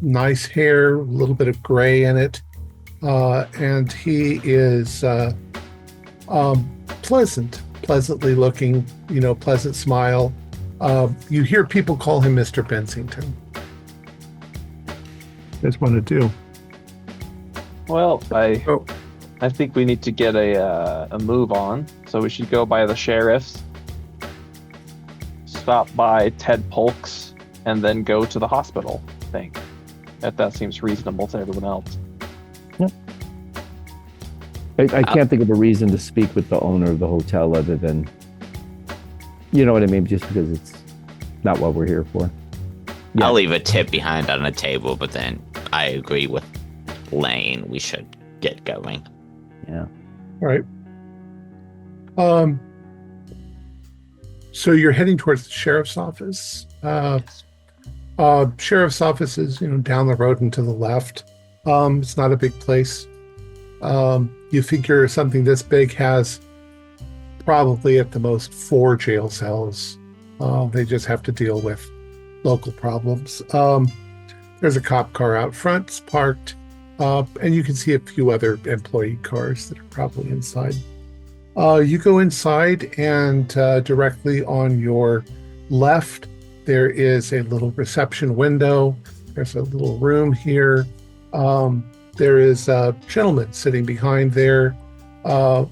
nice hair, a little bit of gray in it, and he is pleasantly looking, pleasant smile. You hear people call him Mr. Bensington. What do you want to do? Well, I think we need to get a move on. So we should go by the sheriff's, stop by Ted Polk's, and then go to the hospital. I think that seems reasonable to everyone else. I can't think of a reason to speak with the owner of the hotel other than, you know what I mean, just because it's not what we're here for. Yeah. I'll leave a tip behind on the table, but then I agree with Lane. We should get going. Yeah. All right. So you're heading towards the sheriff's office. Sheriff's office is, down the road and to the left. It's not a big place. You figure something this big has probably at the most 4 jail cells. They just have to deal with local problems. There's a cop car out front, it's parked, and you can see a few other employee cars that are probably inside. You go inside, and directly on your left, there is a little reception window. There's a little room here. There is a gentleman sitting behind there.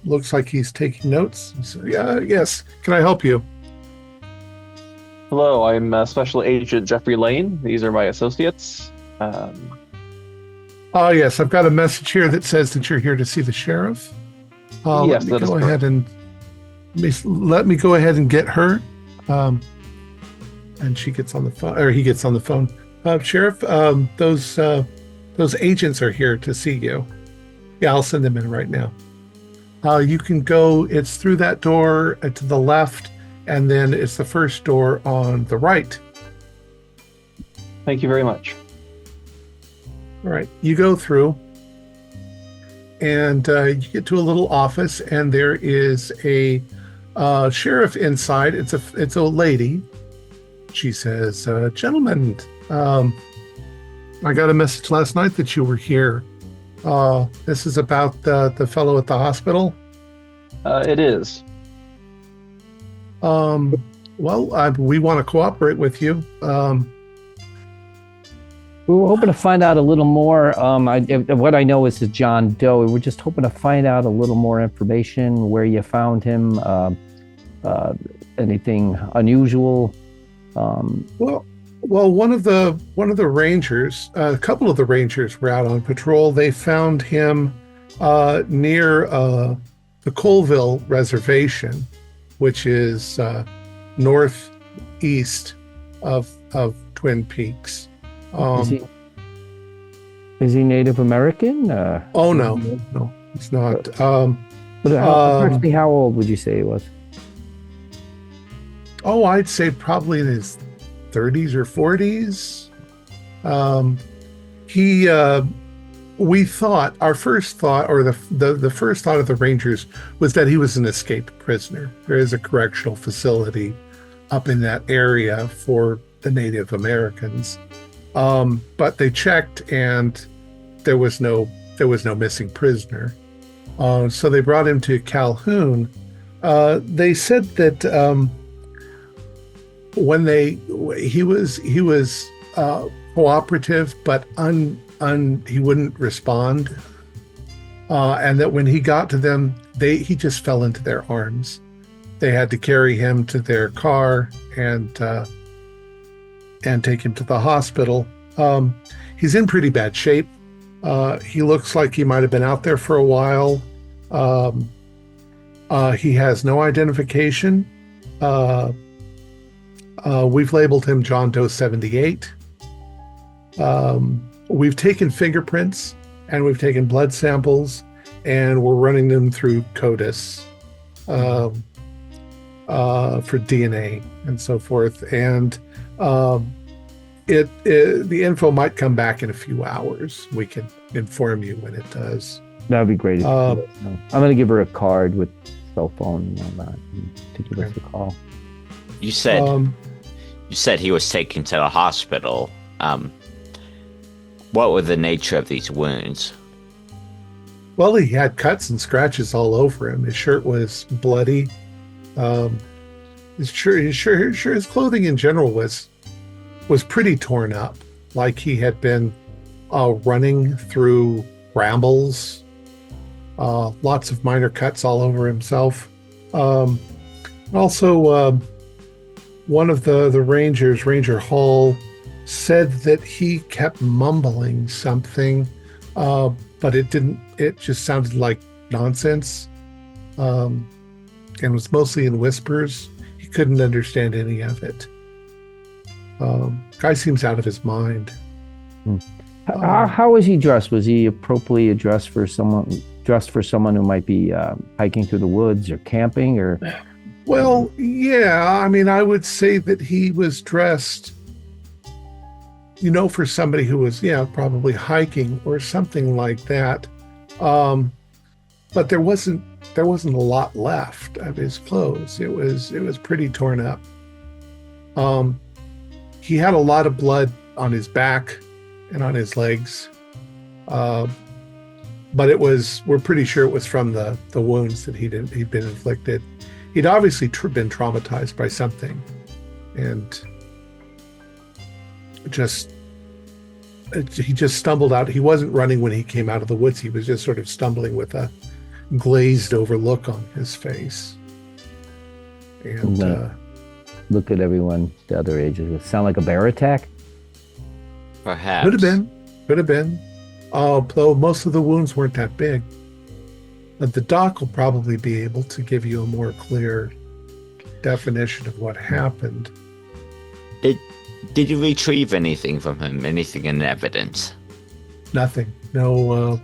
Looks like he's taking notes. So, yes. Can I help you? Hello, I'm Special Agent Jeffrey Lane. These are my associates. Yes. I've got a message here that says that you're here to see the sheriff. Yes, that is correct. Let me go ahead and get her. And she gets on the phone, or he gets on the phone. Sheriff, those agents are here to see you. Yeah, I'll send them in right now. You can go, it's through that door to the left, and then it's the first door on the right. Thank you very much. All right, you go through, and you get to a little office, and there is a sheriff inside. It's a lady. She says, "Gentlemen, I got a message last night that you were here. This is about the fellow at the hospital." It is. Well, we want to cooperate with you. We were hoping to find out a little more. What I know is John Doe. We were just hoping to find out a little more information, where you found him, anything unusual. Well, Well, one of the rangers, a couple of the rangers were out on patrol. They found him near the Colville Reservation, which is northeast of Twin Peaks. Is he Native American? Oh no, he's not. Approximately how old would you say he was? Oh, I'd say probably in his 30s or 40s. We thought, our first thought, or the first thought of the Rangers, was that he was an escaped prisoner. There is a correctional facility up in that area for the Native Americans. But they checked and there was no missing prisoner. So they brought him to Calhoun. They said that he was cooperative, but he wouldn't respond, and that when he got to them, he just fell into their arms. They had to carry him to their car and take him to the hospital. He's in pretty bad shape. He looks like he might have been out there for a while. He has no identification. We've labeled him John Doe 78. We've taken fingerprints and we've taken blood samples and we're running them through CODIS for DNA and so forth. And the info might come back in a few hours. We can inform you when it does. That'd be great. I'm going to give her a card with cell phone and all that to give us a call. You said he was taken to the hospital. What were the nature of these wounds? Well, he had cuts and scratches all over him. His shirt was bloody. His clothing in general was pretty torn up, like he had been running through brambles. Lots of minor cuts all over himself. Also, one of the rangers, Ranger Hall, said that he kept mumbling something, but it just sounded like nonsense, and was mostly in whispers. He couldn't understand any of it. Guy seems out of his mind. How was he dressed? Was he appropriately dressed for someone who might be hiking through the woods or camping, or? Well, yeah. I mean, I would say that he was dressed, for somebody who was, probably hiking or something like that. But there wasn't a lot left of his clothes. It was pretty torn up. He had a lot of blood on his back and on his legs. But we're pretty sure it was from the wounds that he'd been inflicted. He'd obviously been traumatized by something, and he just stumbled out. He wasn't running when he came out of the woods. He was just sort of stumbling with a glazed over look on his face. And look at everyone the other age. Does it sound like a bear attack? Perhaps. Could have been. Though most of the wounds weren't that big. But the doc will probably be able to give you a more clear definition of what happened. Did you retrieve anything from him? Anything in evidence? Nothing. No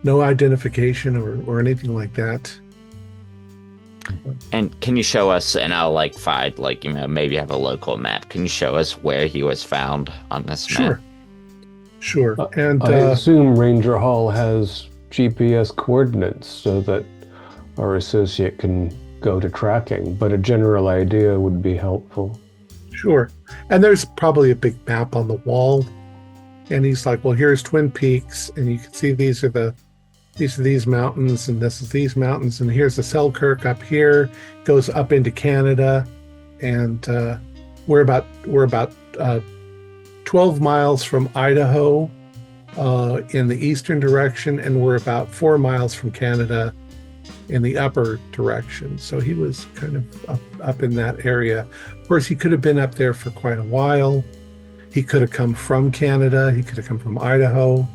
identification or anything like that. And can you show us, and I'll find, maybe have a local map. Can you show us where he was found on this map? Sure. And I assume Ranger Hall has GPS coordinates so that our associate can go to tracking, but a general idea would be helpful. Sure. And there's probably a big map on the wall. And he's like, well, here's Twin Peaks, and you can see these are these mountains, and this is these mountains, and here's the Selkirk up here, goes up into Canada, and we're about 12 miles from Idaho in the eastern direction, and we're about 4 miles from Canada in the upper direction. So he was kind of up in that area. Of course, he could have been up there for quite a while. He could have come from Canada. He could have come from Idaho.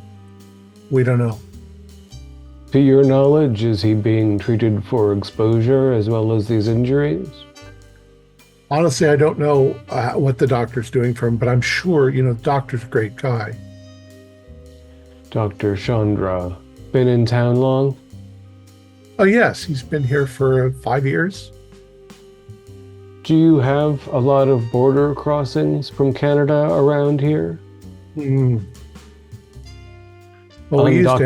We don't know. To your knowledge, is he being treated for exposure as well as these injuries? Honestly, I don't know what the doctor's doing for him, but I'm sure, the doctor's a great guy. Dr. Chandra, been in town long? Oh, yes. He's been here for 5 years. Do you have a lot of border crossings from Canada around here? Well, we used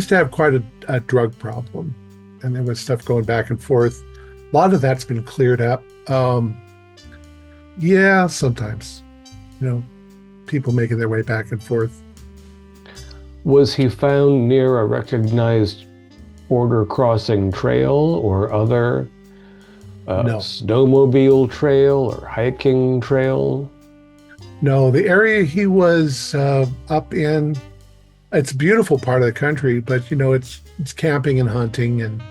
to have quite a drug problem, and there was stuff going back and forth. A lot of that's been cleared up. Yeah, sometimes, people making their way back and forth. Was he found near a recognized border crossing trail or other No. snowmobile trail or hiking trail? No, the area he was up in, it's a beautiful part of the country, but it's camping and hunting and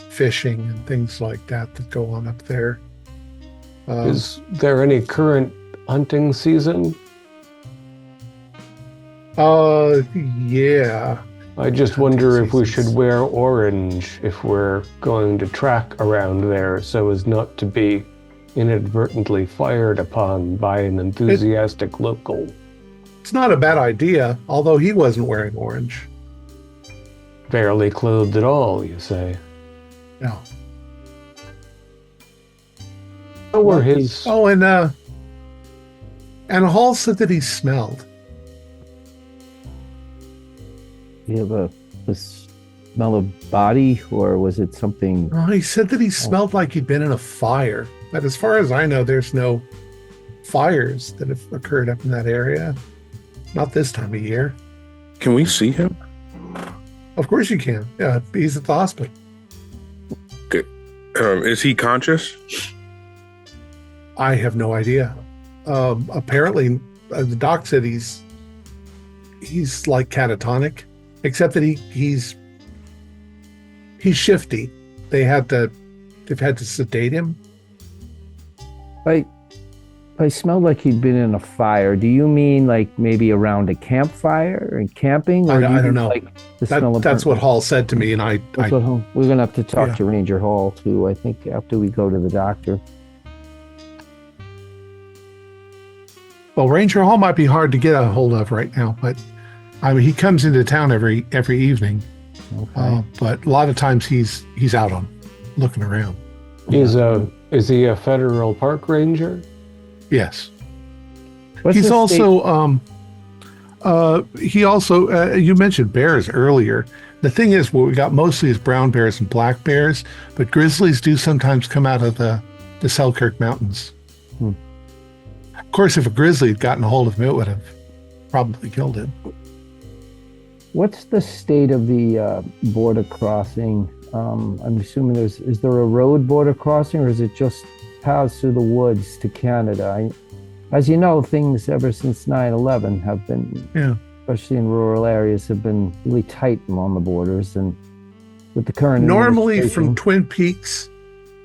fishing and things like that go on up there. Is there any current hunting season? Yeah. I just wonder if we should wear orange if we're going to track around there so as not to be inadvertently fired upon by an enthusiastic local. It's not a bad idea, although he wasn't wearing orange. Barely clothed at all, you say? No. What were his... Oh, and Hall said that he smelled. Do you have a smell of body, or was it something? Oh, he said that he smelled like he'd been in a fire. But as far as I know, there's no fires that have occurred up in that area. Not this time of year. Can we see him? Of course you can. Yeah, he's at the hospital. Good. Is he conscious? I have no idea. Apparently, the doc said he's like catatonic, except that he's shifty. They've had to sedate him. I smelled like he'd been in a fire. Do you mean like maybe around a campfire and camping? Or I don't know. Like the smell of that's what Hall said to me, and we're gonna have to talk to Ranger Hall too. I think after we go to the doctor. Well, Ranger Hall might be hard to get a hold of right now, but I mean he comes into town every evening. Okay. But a lot of times he's out on looking around. Is he a federal park ranger? Yes. What's He's the also you mentioned bears earlier. The thing is, what we got mostly is brown bears and black bears, but grizzlies do sometimes come out of the Selkirk Mountains. Of course, if a grizzly had gotten a hold of him, it would have probably killed him. What's the state of the border crossing? I'm assuming is there a road border crossing, or is it just paths through the woods to Canada? As you know, things ever since 9/11 have been, especially in rural areas, have been really tight along the borders. And with the current normally from Twin Peaks,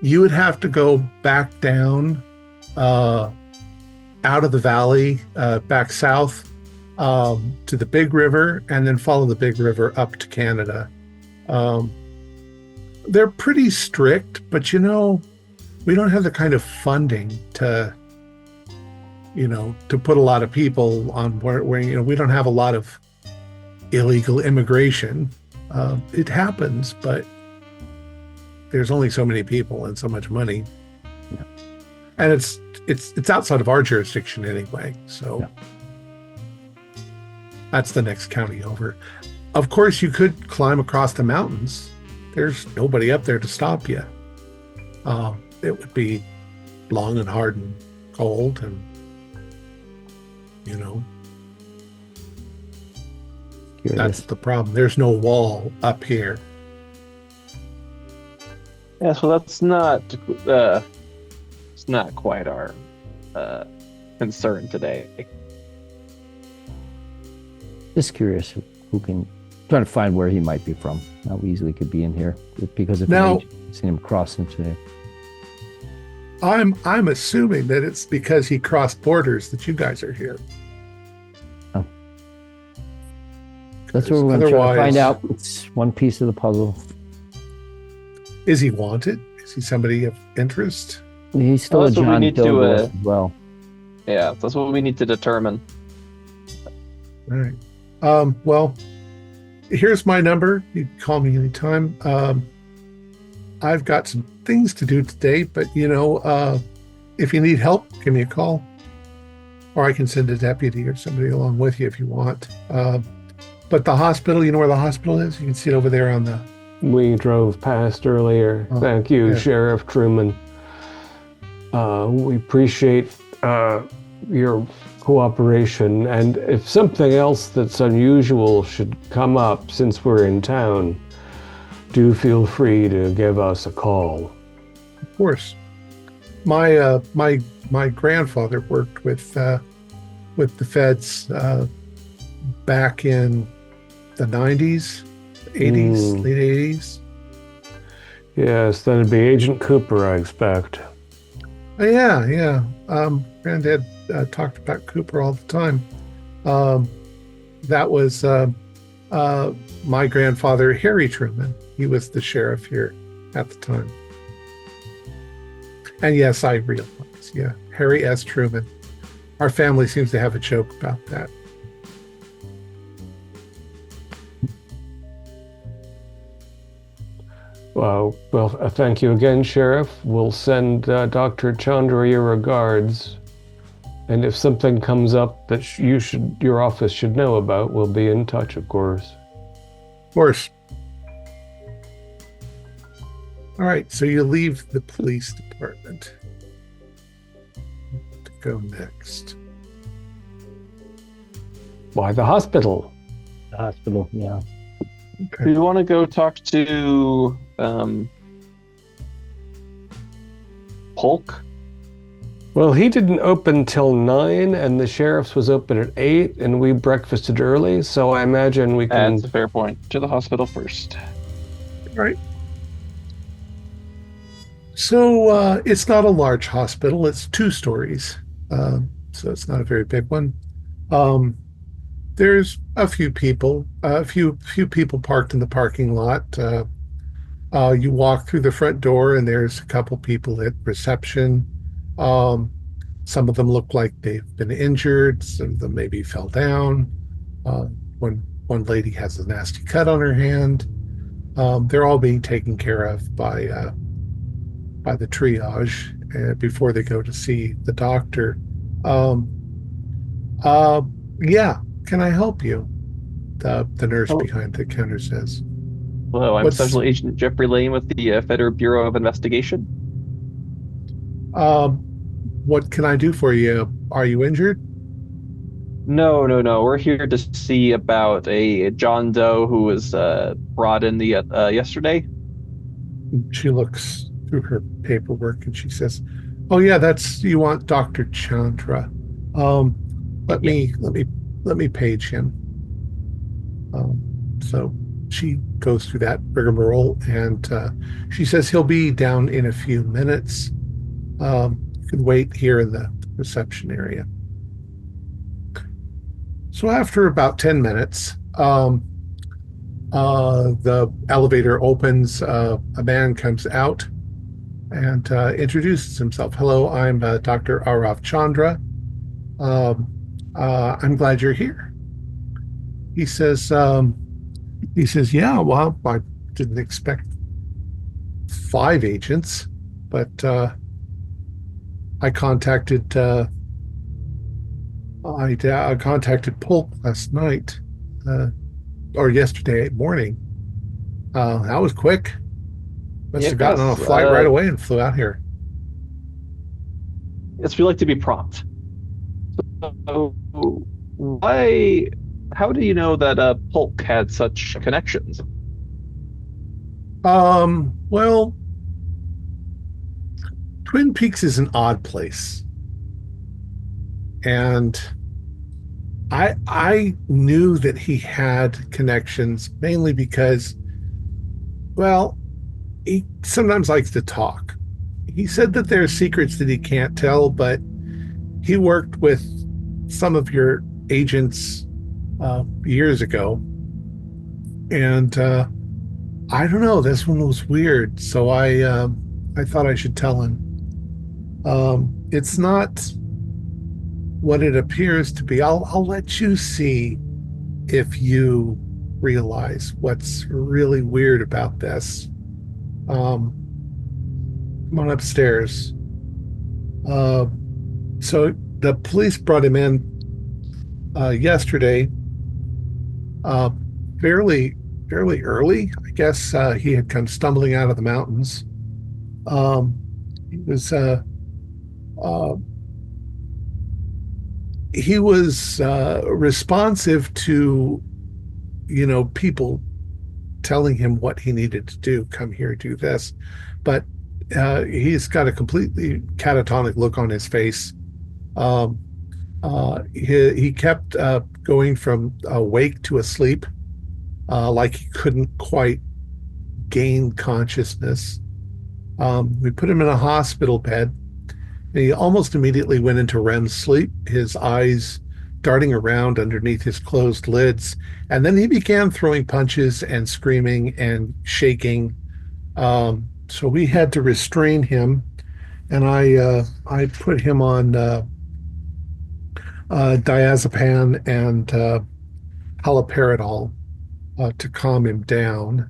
you would have to go back down out of the valley, back south to the Big River, and then follow the Big River up to Canada. They're pretty strict, but we don't have the kind of funding to put a lot of people on where we don't have a lot of illegal immigration. It happens, but there's only so many people and so much money. Yeah. And it's outside of our jurisdiction anyway. So that's the next county over. Of course, you could climb across the mountains. There's nobody up there to stop you. It would be long and hard and cold, and that's the problem. There's no wall up here. Yeah, so that's not it's not quite our concern today. Just curious who can. trying to find where he might be from. How easily could be in here because if Now- I've seen him cross into there. I'm assuming that it's because he crossed borders that you guys are here. That's what we're going to try to Otherwise- find out. It's one piece of the puzzle. Is he wanted? Is he somebody of interest? He's still Well, a that's what we John need to, Kilgore as well. Yeah, that's what we need to determine. All right. Well, here's my number. You can call me anytime. I've got some things to do today, but if you need help, give me a call. Or I can send a deputy or somebody along with you if you want. But the hospital, you know where the hospital is? You can see it over there on the... We drove past earlier. Oh, Thank you, yeah. Sheriff Truman. We appreciate your cooperation, and if something else that's unusual should come up since we're in town, do feel free to give us a call. Of course. My grandfather worked with the feds back in the 90s, 80s, late 80s. Yes, that'd be Agent Cooper, I expect. Yeah. Granddad talked about Cooper all the time. That was my grandfather, Harry Truman. He was the sheriff here at the time. And yes, I realize, Harry S. Truman. Our family seems to have a joke about that. Well, thank you again, Sheriff. We'll send Dr. Chandra your regards. And if something comes up that your office should know about, we'll be in touch, of course. Of course. All right, so you leave the police department. To go next. Why the hospital? The hospital, yeah. Do you want to go talk to Polk? Well, he didn't open till 9, and the sheriff's was open at 8, and we breakfasted early, so I imagine we can... That's a fair point. To the hospital first. All right. So it's not a large hospital. It's 2 stories. So it's not a very big one. There's a few people, people parked in the parking lot. You walk through the front door and there's a couple people at reception. Some of them look like they've been injured. Some of them maybe fell down. One lady has a nasty cut on her hand. They're all being taken care of by the triage before they go to see the doctor. Yeah. Can I help you? The nurse behind the counter says. Hello, I'm Special Agent Jeffrey Lane with the Federal Bureau of Investigation. What can I do for you? Are you injured? No. We're here to see about a John Doe who was brought in yesterday. She looks through her paperwork and she says, "Oh yeah, you want Dr. Chandra. Let me page him." So she goes through that rigmarole and she says he'll be down in a few minutes. You can wait here in the reception area. So after about 10 minutes, the elevator opens. A man comes out and introduces himself. "Hello, I'm Dr. Arav Chandra. I'm glad you're here." He says, "Yeah, well, I didn't expect 5 agents, but I contacted Polk last night, or yesterday morning. That was quick. Must have gotten on a flight right away and flew out here." Yes, we like to be prompt. So, how do you know that Polk had such connections? Well, Twin Peaks is an odd place. And I knew that he had connections mainly because, well, he sometimes likes to talk. He said that there are secrets that he can't tell, but he worked with some of your agents years ago, and I don't know. This one was weird, so I thought I should tell him. It's not what it appears to be. I'll let you see if you realize what's really weird about this. Come on upstairs. So the police brought him in yesterday, uh, fairly early. I guess he had come stumbling out of the mountains. He was uh, he was responsive to, people telling him what he needed to do. Come here, do this. But he's got a completely catatonic look on his face. He kept going from awake to asleep, like he couldn't quite gain consciousness. We put him in a hospital bed. And he almost immediately went into REM sleep, his eyes darting around underneath his closed lids. And then he began throwing punches and screaming and shaking. So we had to restrain him. And I put him on diazepam and haloperidol to calm him down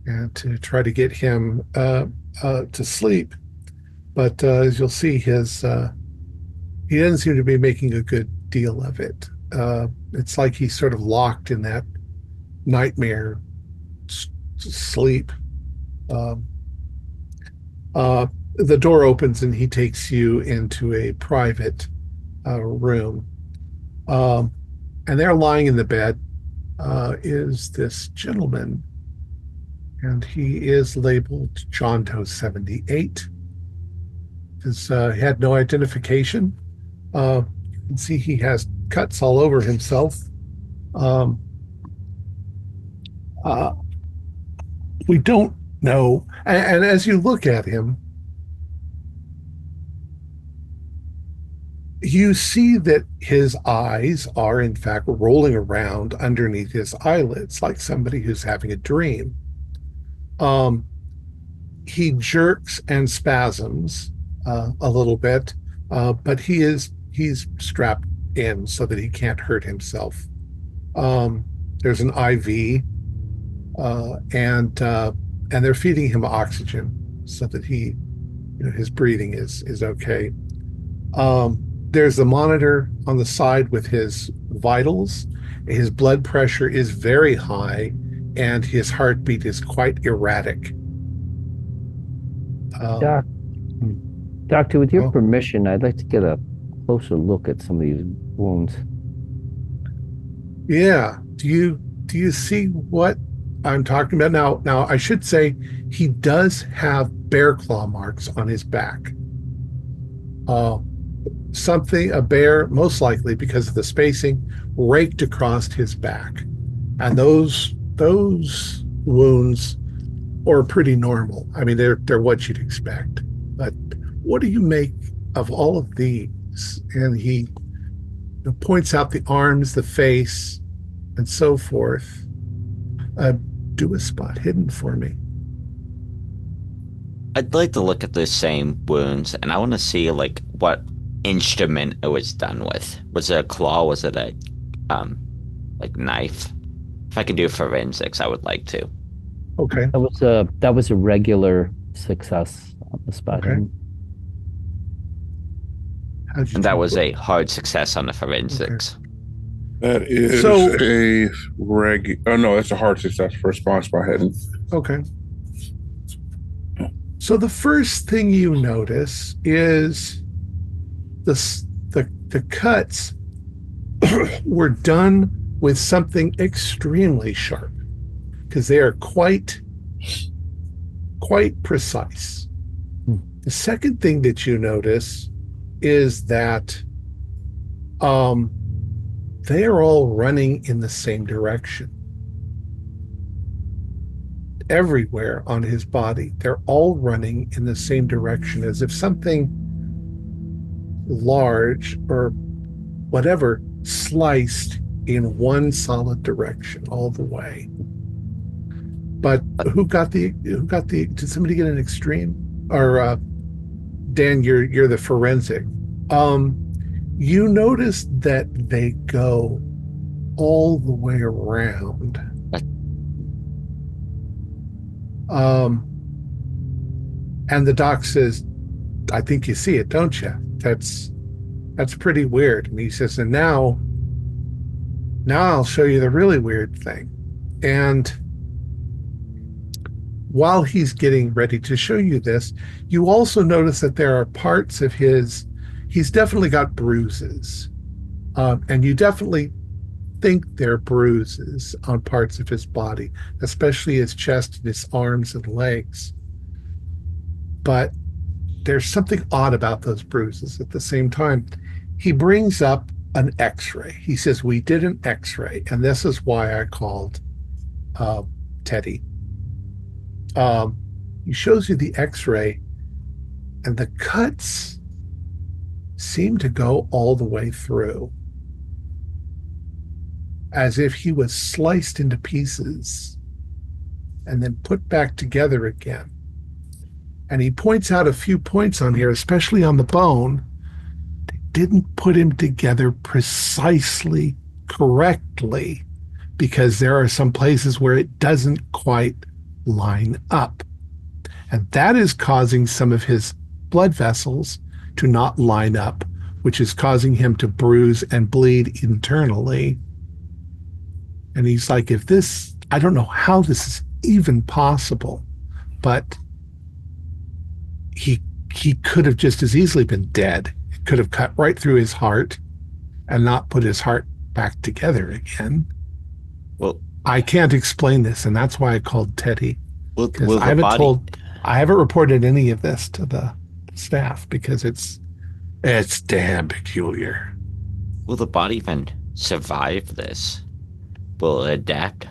and to try to get him to sleep. But as you'll see, he doesn't seem to be making a good deal of it. It's like he's sort of locked in that nightmare sleep. The door opens and he takes you into a private room. And there, lying in the bed, is this gentleman. And he is labeled John Doe 78. He had no identification. You can see he has cuts all over himself. We don't know. And as you look at him, you see that his eyes are, in fact, rolling around underneath his eyelids like somebody who's having a dream. He jerks and spasms a little bit, but he's strapped in so that he can't hurt himself. There's an IV, and they're feeding him oxygen so that his breathing is okay. There's a monitor on the side with his vitals. His blood pressure is very high, and his heartbeat is quite erratic. Doctor, with your permission, I'd like to get a closer look at some of these wounds. Yeah. Do you see what I'm talking about? Now I should say he does have bear claw marks on his back. A bear, most likely because of the spacing, raked across his back. And those wounds are pretty normal. I mean, they're what you'd expect. But what do you make of all of these? And he points out the arms, the face, and so forth. Do a spot hidden for me. I'd like to look at those same wounds, and I want to see what instrument it was done with. Was it a claw? Was it a knife? If I can do forensics, I would like to. Okay. That was a regular success on the spot. Okay. And that was a hard success on the forensics. Okay. That is that's a hard success for response by hidden. Okay. So the first thing you notice is the cuts were done with something extremely sharp, because they are quite precise. The second thing that you notice is that they are all running in the same direction. Everywhere on his body, they're all running in the same direction, as if something large or whatever sliced in one solid direction all the way. But did somebody get an extreme? Or Dan, you're the forensic. You notice that they go all the way around. And the doc says, I think you see it, don't you? That's pretty weird. And he says, and now I'll show you the really weird thing. And while he's getting ready to show you this, you also notice that there are parts of he's definitely got bruises. And you definitely think they're bruises on parts of his body, especially his chest and his arms and legs. But there's something odd about those bruises. At the same time, he brings up an x-ray. He says, we did an x-ray, and this is why I called Teddy. He shows you the x-ray, and the cuts seem to go all the way through, as if he was sliced into pieces and then put back together again. And he points out a few points on here, especially on the bone. They didn't put him together precisely correctly, because there are some places where it doesn't quite line up. And that is causing some of his blood vessels to not line up, which is causing him to bruise and bleed internally. And he's like, I don't know how this is even possible, but he could have just as easily been dead. It could have cut right through his heart and not put his heart back together again. Well, I can't explain this, and that's why I called Teddy. I haven't reported any of this to the staff because it's damn peculiar. Will the body even survive this? Will it adapt?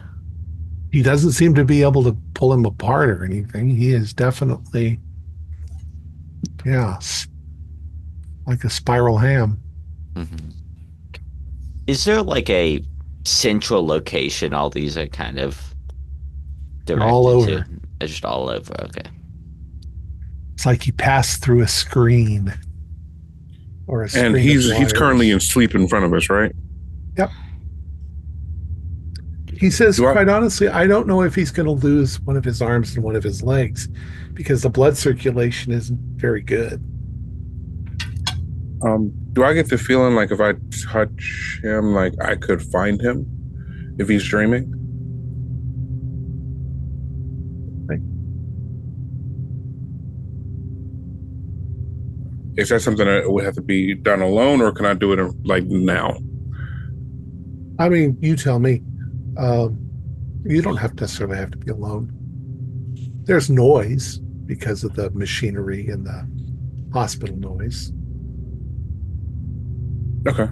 He doesn't seem to be able to pull him apart or anything. He is definitely, like a spiral ham. Mm-hmm. Is there like a central location all these are kind of directed all over? It's just all over, okay. It's like he passed through a screen. Or a screen. And he's currently in sleep in front of us, right? Yep. He says, quite honestly, I don't know if he's going to lose one of his arms and one of his legs because the blood circulation isn't very good. Do I get the feeling like if I touch him, like I could find him if he's dreaming? Is that something that would have to be done alone, or can I do it like now? I mean, you tell me. You don't necessarily have to be alone. There's noise because of the machinery and the hospital noise. Okay.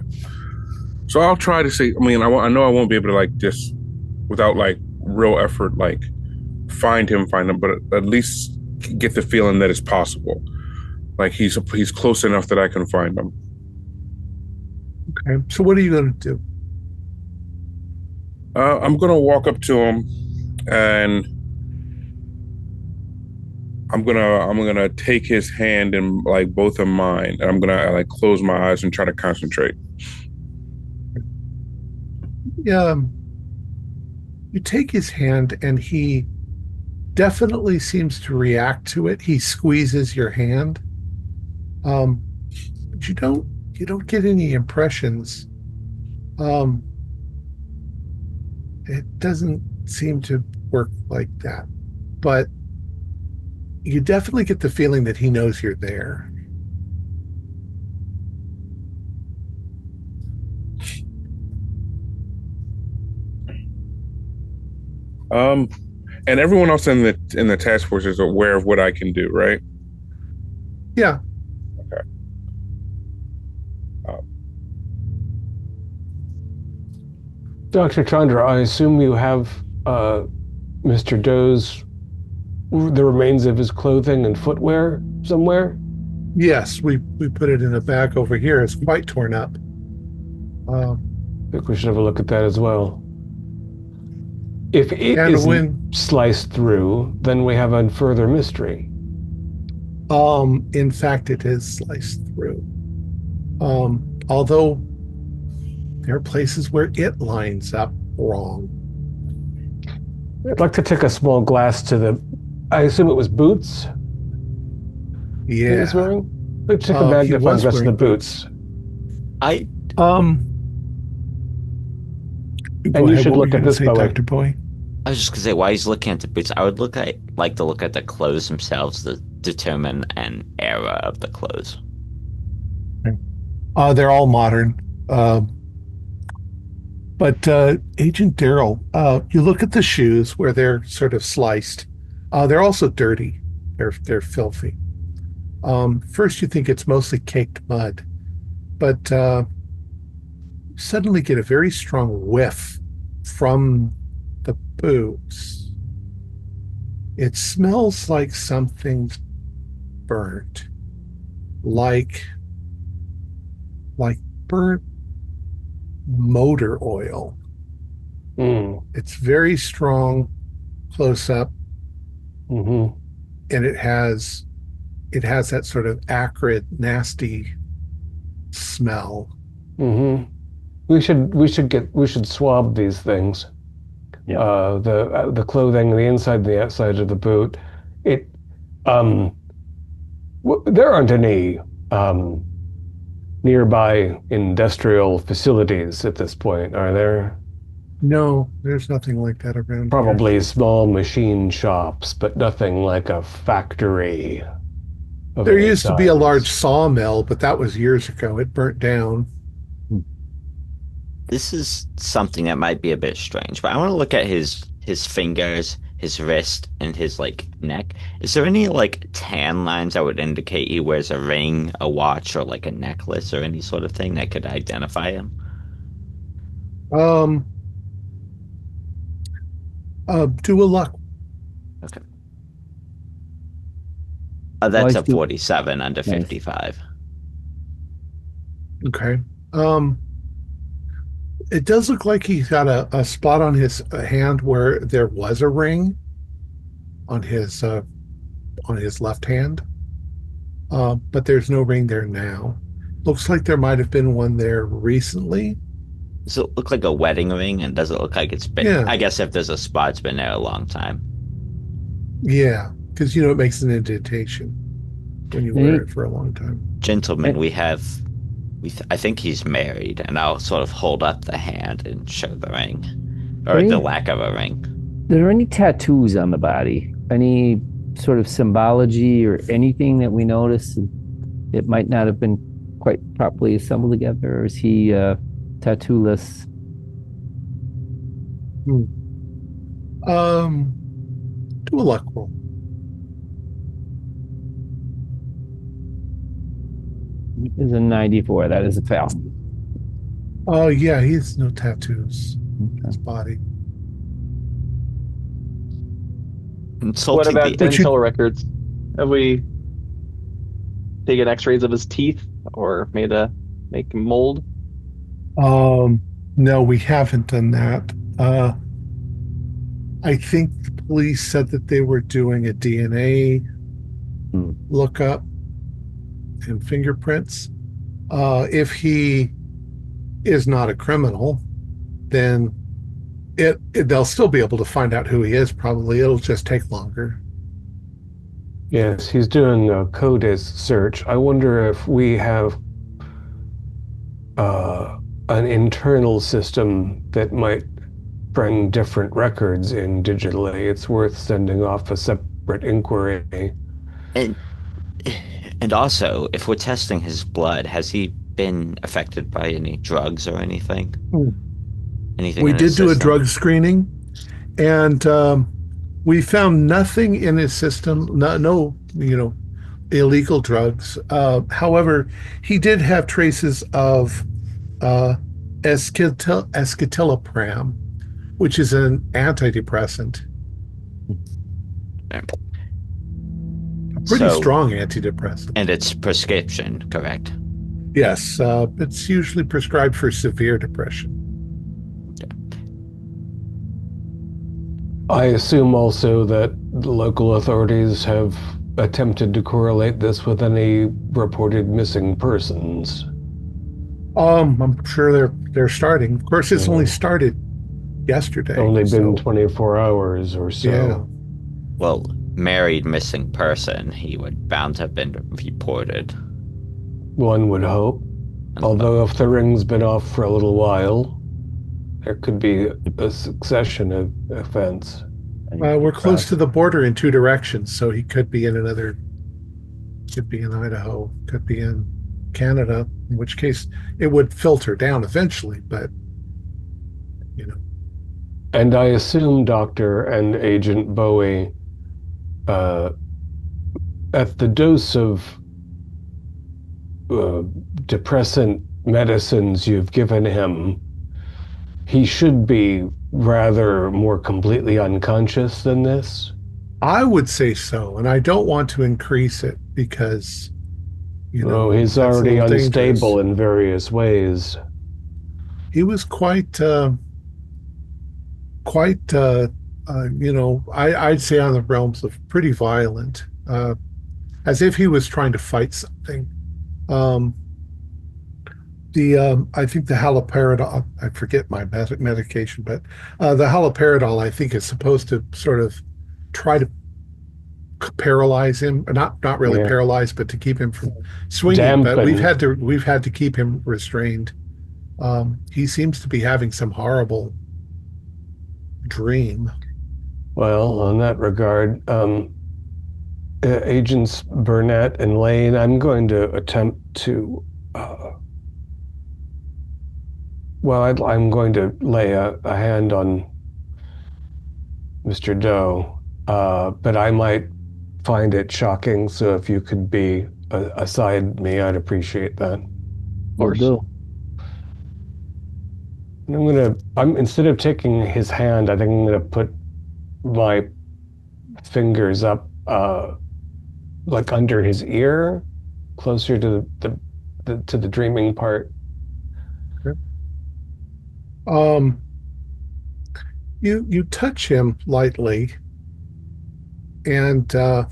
So I'll try to see. I mean, I know I won't be able to like just without like real effort, like find him, but at least get the feeling that it's possible. Like he's close enough that I can find him. Okay. So what are you going to do? I'm going to walk up to him and I'm gonna take his hand in like both of mine, and I'm gonna like close my eyes and try to concentrate. You take his hand, and he definitely seems to react to it. He squeezes your hand, but you don't get any impressions. It doesn't seem to work like that, but you definitely get the feeling that he knows you're there. And everyone else in the task force is aware of what I can do, right? Yeah. Okay. Dr. Chandra, I assume you have Mr. Doe's, the remains of his clothing and footwear somewhere? Yes, we put it in a bag over here. It's quite torn up. I think we should have a look at that as well. If it isn't sliced through, then we have a further mystery. In fact, it is sliced through. Although there are places where it lines up wrong. I'd like to take a small glass to the, I assume it was boots? Yeah. He was wearing? Let's take a magnifying glass to the boots. And you should look at this, Dr. Boy. I was just gonna say, while he's looking at the boots, I would like to look at the clothes themselves to determine an era of the clothes. They're all modern. But Agent Darrell, you look at the shoes where they're sort of sliced. They're also dirty. They're filthy. First, you think it's mostly caked mud, but suddenly get a very strong whiff from the boots. It smells like something's burnt, like burnt motor oil. It's very strong, close up, and it has that sort of acrid, nasty smell. We should swab these things. Yeah. The clothing, the inside and the outside of the boot. There aren't any nearby industrial facilities at this point, are there? No, there's nothing like that around. Probably here. Small machine shops, but nothing like a factory. There used to be a large sawmill, but that was years ago. It burnt down. This is something that might be a bit strange, but I want to look at his fingers, his wrist, and his neck. Is there any tan lines that would indicate he wears a ring, a watch, or a necklace, or any sort of thing that could identify him? Do a luck. Okay. That's a 47 under 55. Okay. It does look like he's got a spot on his hand where there was a ring on his left hand, but there's no ring there now. Looks like there might have been one there recently. Does it look like a wedding ring? And does it look like it's been? Yeah. I guess if there's a spot, it's been there a long time. Yeah, because it makes an indentation when you wear it for a long time. Gentlemen, I think he's married, and I'll sort of hold up the hand and show the ring, or the lack of a ring. Are there any tattoos on the body? Any sort of symbology or anything that we notice? It might not have been quite properly assembled together, or is he tattoo-less? Do a luck roll. Is a 94. That is a fail. Oh, yeah, he has no tattoos on his body. What about dental records? Have we taken x-rays of his teeth or make a mold? No, we haven't done that. I think the police said that they were doing a DNA lookup and fingerprints. If he is not a criminal, then they'll still be able to find out who he is. Probably it'll just take longer. Yes, he's doing a CODIS search. I wonder if we have an internal system that might bring different records in digitally. It's worth sending off a separate inquiry. And also, if we're testing his blood, has he been affected by any drugs or anything? Anything? We did do a drug screening, and we found nothing in his system. No, illegal drugs. However, he did have traces of escitalopram, which is an antidepressant. A pretty strong antidepressant. And it's prescription, correct? Yes, it's usually prescribed for severe depression. I assume also that the local authorities have attempted to correlate this with any reported missing persons. I'm sure they're starting. Of course, it's only started yesterday. Only been 24 hours or so. Yeah. Well, married missing person, he would bound to have been reported. One would hope. Although if the ring's been off for a little while, there could be a succession of events. We're close to the border in two directions, so he could be in could be in Idaho, could be in Canada, in which case it would filter down eventually, but, And I assume Dr. and Agent Bowie, at the dose of depressant medicines you've given him, he should be rather more completely unconscious than this. I would say so, and I don't want to increase it because, he's already unstable dangerous. in various ways. He was quite, I'd say on the realms of pretty violent, as if he was trying to fight something. I think the haloperidol, I forget my medication, but the haloperidol, I think, is supposed to sort of try to paralyze him, not really paralyze, but to keep him from swinging. Dampen. But we've had to keep him restrained. He seems to be having some horrible dream. Well, on that regard, Agents Burnett and Lane, I'm going to attempt to I'm going to lay a hand on Mr. Doe, but I might find it shocking, so if you could be aside me, I'd appreciate that. Will do. And instead of taking his hand, I think I'm gonna put my fingers up, like under his ear, closer to the dreaming part. You touch him lightly, and at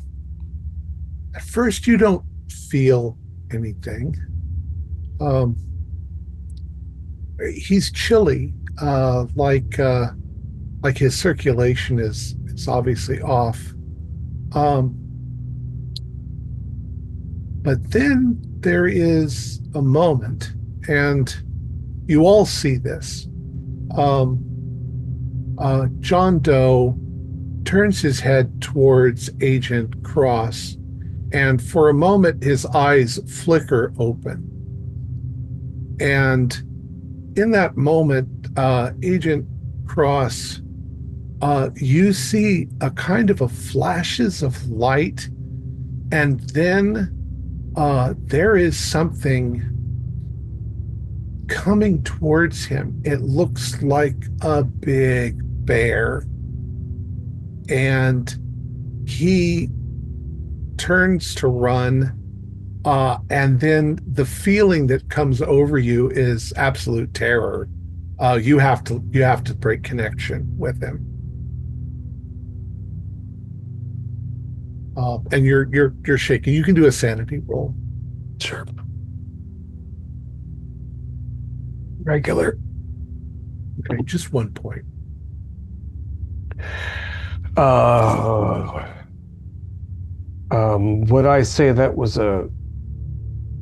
first you don't feel anything. He's chilly, like his circulation is obviously off. But then there is a moment, and you all see this. John Doe turns his head towards Agent Cross, and for a moment his eyes flicker open. And in that moment, Agent Cross, you see a kind of flashes of light, and then there is something coming towards him. It looks like a big bear, and he turns to run, and then the feeling that comes over you is absolute terror. You have to break connection with him, and you're shaking. You can do a sanity roll. Sure. Regular. Okay, just 1 point. Would I say that was a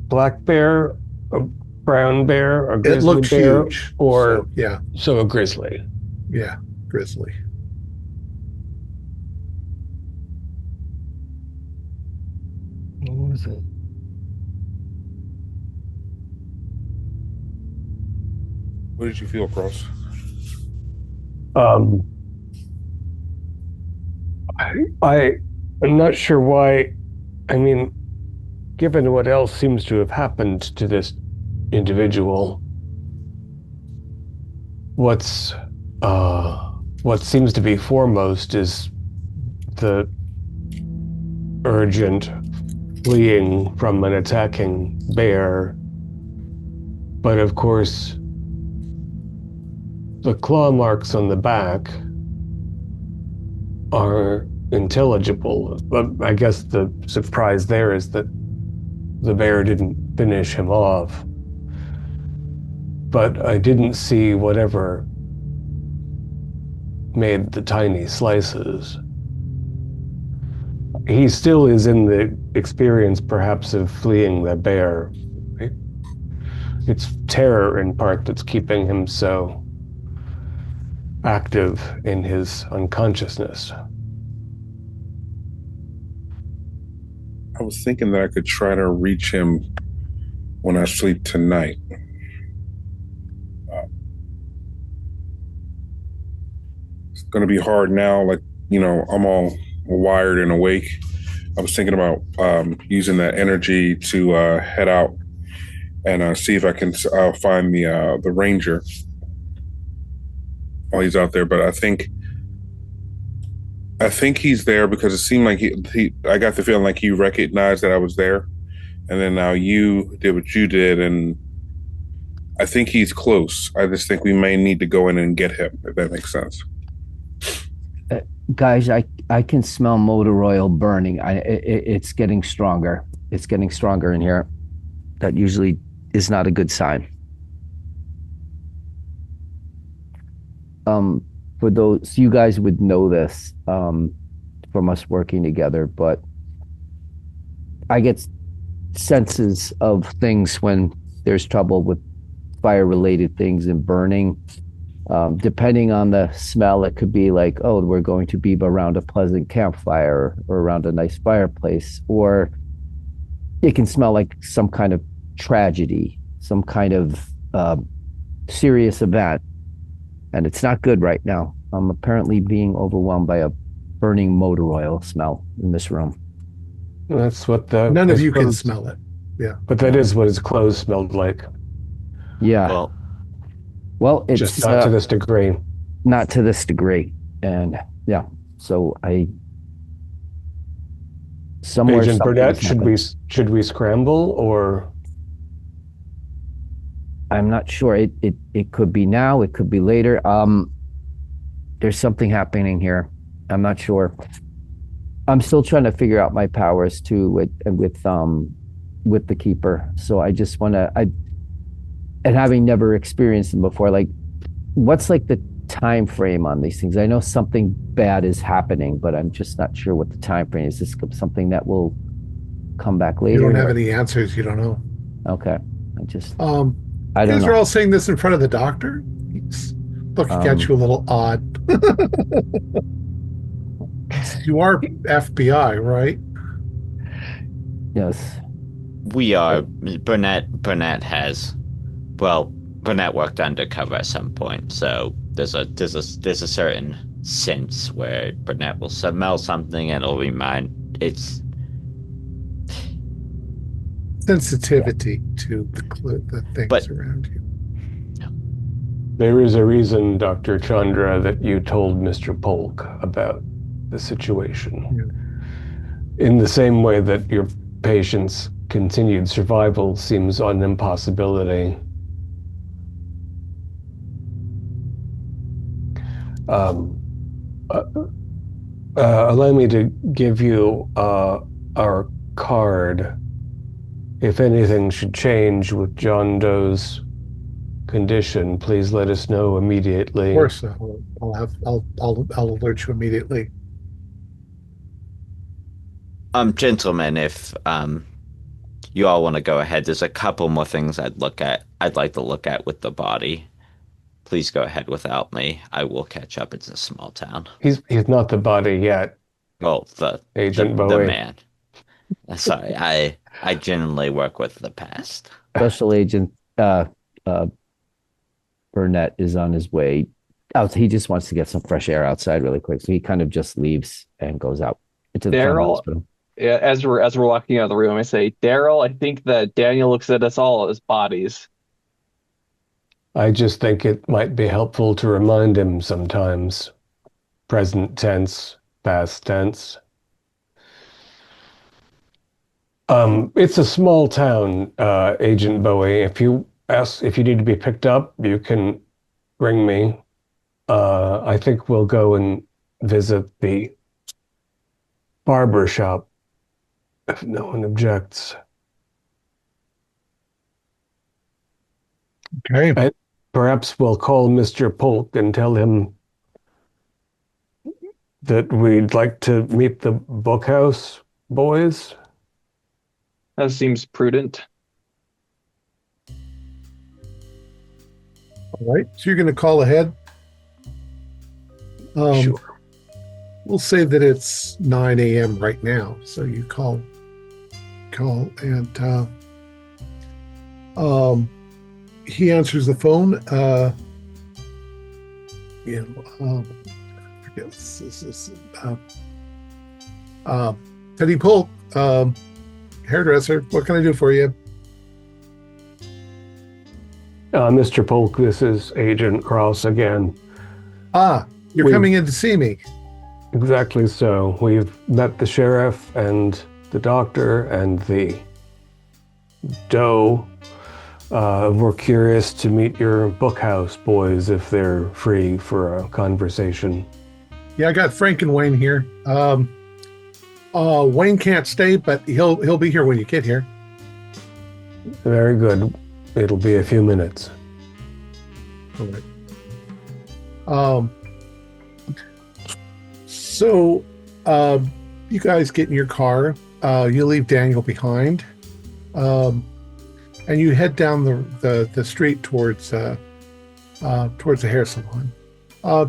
black bear, a brown bear, a grizzly It looked bear, huge, or so a grizzly? Yeah, grizzly. What was it? What did you feel, Cross? I'm not sure why. I mean, given what else seems to have happened to this individual, What's what seems to be foremost is the urgent fleeing from an attacking bear. But of course, the claw marks on the back are intelligible. But I guess the surprise there is that the bear didn't finish him off. But I didn't see whatever made the tiny slices. He still is in the experience, perhaps, of fleeing the bear. It's terror, in part, that's keeping him so active in his unconsciousness. I was thinking that I could try to reach him when I sleep tonight. It's going to be hard now. Like, I'm all wired and awake. I was thinking about using that energy to head out and see if I can find the ranger while he's out there. But I think he's there because it seemed like I got the feeling like he recognized that I was there, and then now you did what you did, and I think he's close. I just think we may need to go in and get him, if that makes sense. Guys, I can smell motor oil burning. It's getting stronger. It's getting stronger in here. That usually is not a good sign. For those, you guys would know this from us working together, but I get senses of things when there's trouble with fire-related things and burning. Depending on the smell, it could be like, oh, we're going to be around a pleasant campfire or around a nice fireplace, or it can smell like some kind of tragedy, some kind of serious event. And it's not good right now. I'm apparently being overwhelmed by a burning motor oil smell in this room. That's what none of you can smell it. Yeah. But that is what his clothes smelled like. Yeah. Well, it's just not to this degree. Not to this degree. And yeah. So somewhere Agent Burnett, should we scramble or? I'm not sure. It could be now. It could be later. There's something happening here. I'm not sure. I'm still trying to figure out my powers too with the keeper. So I just want to. And having never experienced them before, like, what's like the time frame on these things? I know something bad is happening, but I'm just not sure what the time frame is. Is this something that will come back later? You don't have any answers. You don't know. Okay. I you don't guys know. are all saying this in front of the doctor? He's looking at you a little odd. You are FBI, right? Yes. We are. Burnett worked undercover at some point, so there's a certain sense where Burnett will smell something and it'll remind it's sensitivity to the things around you. There is a reason, Dr. Chandra, that you told Mr. Polk about the situation. Yeah. In the same way that your patient's continued survival seems an impossibility. Allow me to give you our card. If anything should change with John Doe's condition, please let us know immediately. Of course, I'll alert you immediately. Gentlemen, if you all want to go ahead, there's a couple more things I'd like to look at with the body. Please go ahead without me. I will catch up. It's a small town. He's not the body yet. Well, Agent the Bowie. man. Sorry, I generally work with the past. Special Agent Burnett is on his way out. He just wants to get some fresh air outside really quick, so he kind of just leaves and goes out into the hospital. Yeah, as we're walking out of the room, I say, Daryl, I think that Daniel looks at us all as bodies. I just think it might be helpful to remind him sometimes. Present tense, past tense. It's a small town, Agent Bowie. If you need to be picked up, you can ring me. I think we'll go and visit the barber shop if no one objects. Okay. And perhaps we'll call Mr. Polk and tell him that we'd like to meet the Bookhouse boys. That seems prudent. All right. So you're going to call ahead. Sure. We'll say that it's 9 a.m. right now. So you call, and he answers the phone. Teddy Polk, hairdresser. What can I do for you? Mr. Polk, this is Agent Cross again. You're coming in to see me. Exactly so. We've met the sheriff and the doctor and the doe. We're curious to meet your Bookhouse boys if they're free for a conversation. Yeah, I got Frank and Wayne here. Wayne can't stay, but he'll be here when you get here. Very good. It'll be a few minutes. All right. So you guys get in your car. You leave Daniel behind, and you head down the street towards the hair salon.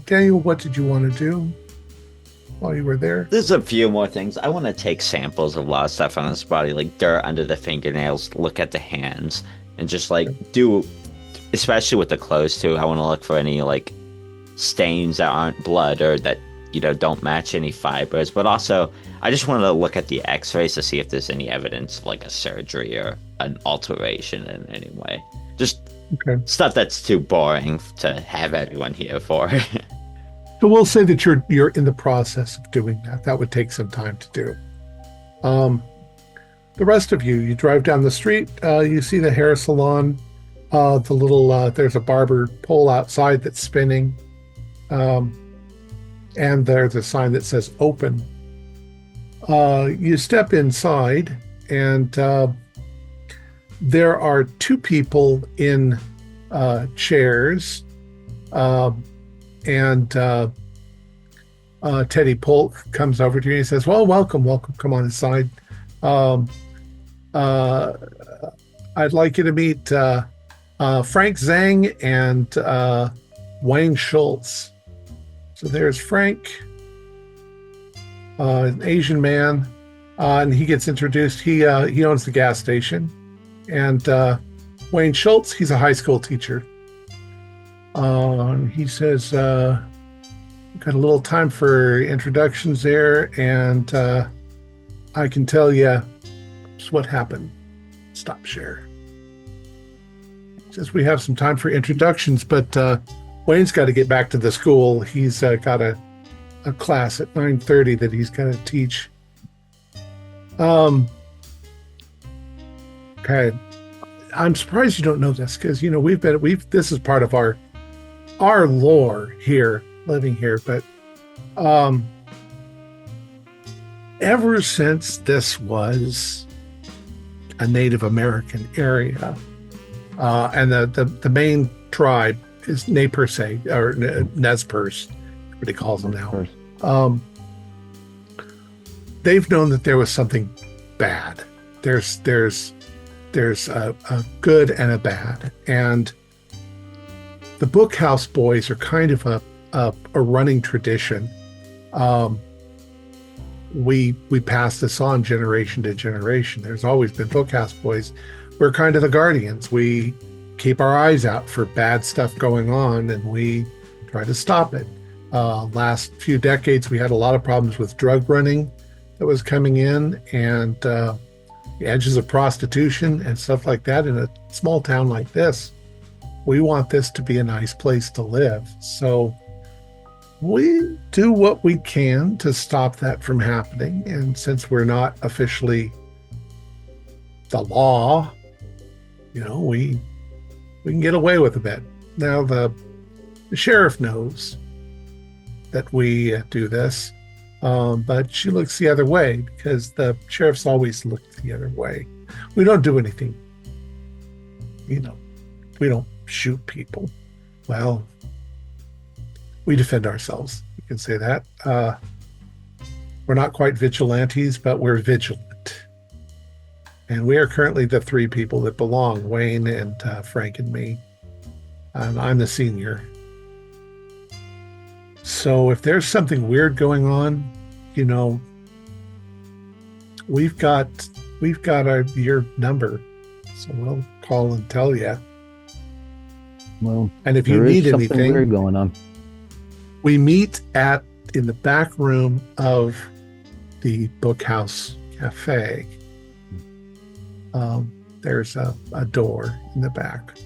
Daniel, what did you want to do while you were there? There's a few more things. I want to take samples of a lot of stuff on his body, like dirt under the fingernails, look at the hands, and just do, especially with the clothes too, I want to look for any stains that aren't blood or that don't match any fibers. But also, I just want to look at the x-rays to see if there's any evidence of a surgery or an alteration in any way. Just stuff that's too boring to have everyone here for. So we'll say that you're in the process of doing that. That would take some time to do. The rest of you drive down the street. You see the hair salon. There's a barber pole outside that's spinning. And there's a sign that says open. You step inside, and there are two people in chairs. And Teddy Polk comes over to you and he says, "Well, welcome, come on inside. I'd like you to meet Frank Zhang and Wayne Schultz." So there's Frank, an Asian man, and he gets introduced. He owns the gas station. And Wayne Schultz, he's a high school teacher. He says, got a little time for introductions there, and I can tell you what happened. Stop share. He says, we have some time for introductions, but Wayne's got to get back to the school. He's got a class at 9:30 that he's got to teach. Okay. I'm surprised you don't know this, because this is part of our lore here, living here, but ever since this was a Native American area, and the main tribe is Nez Perce, or Nez Perce, what he calls them now. They've known that there was something bad. There's a good and a bad, and the Bookhouse boys are kind of a running tradition. We pass this on generation to generation. There's always been Bookhouse boys. We're kind of the guardians. We keep our eyes out for bad stuff going on, and we try to stop it. Last few decades, we had a lot of problems with drug running that was coming in, and the edges of prostitution and stuff like that in a small town like this. We want this to be a nice place to live. So we do what we can to stop that from happening. And since we're not officially the law, we can get away with a bit. Now the sheriff knows that we do this, but she looks the other way because the sheriff's always looked the other way. We don't do anything. We don't shoot people. Well, we defend ourselves. You can say that. We're not quite vigilantes, but we're vigilant. And we are currently the three people that belong, Wayne and Frank and me. And I'm the senior. So if there's something weird going on, we've got your number. So we'll call and tell you. Well, and if you need anything, weird going on. We meet in the back room of the Bookhouse Cafe. There's a door in the back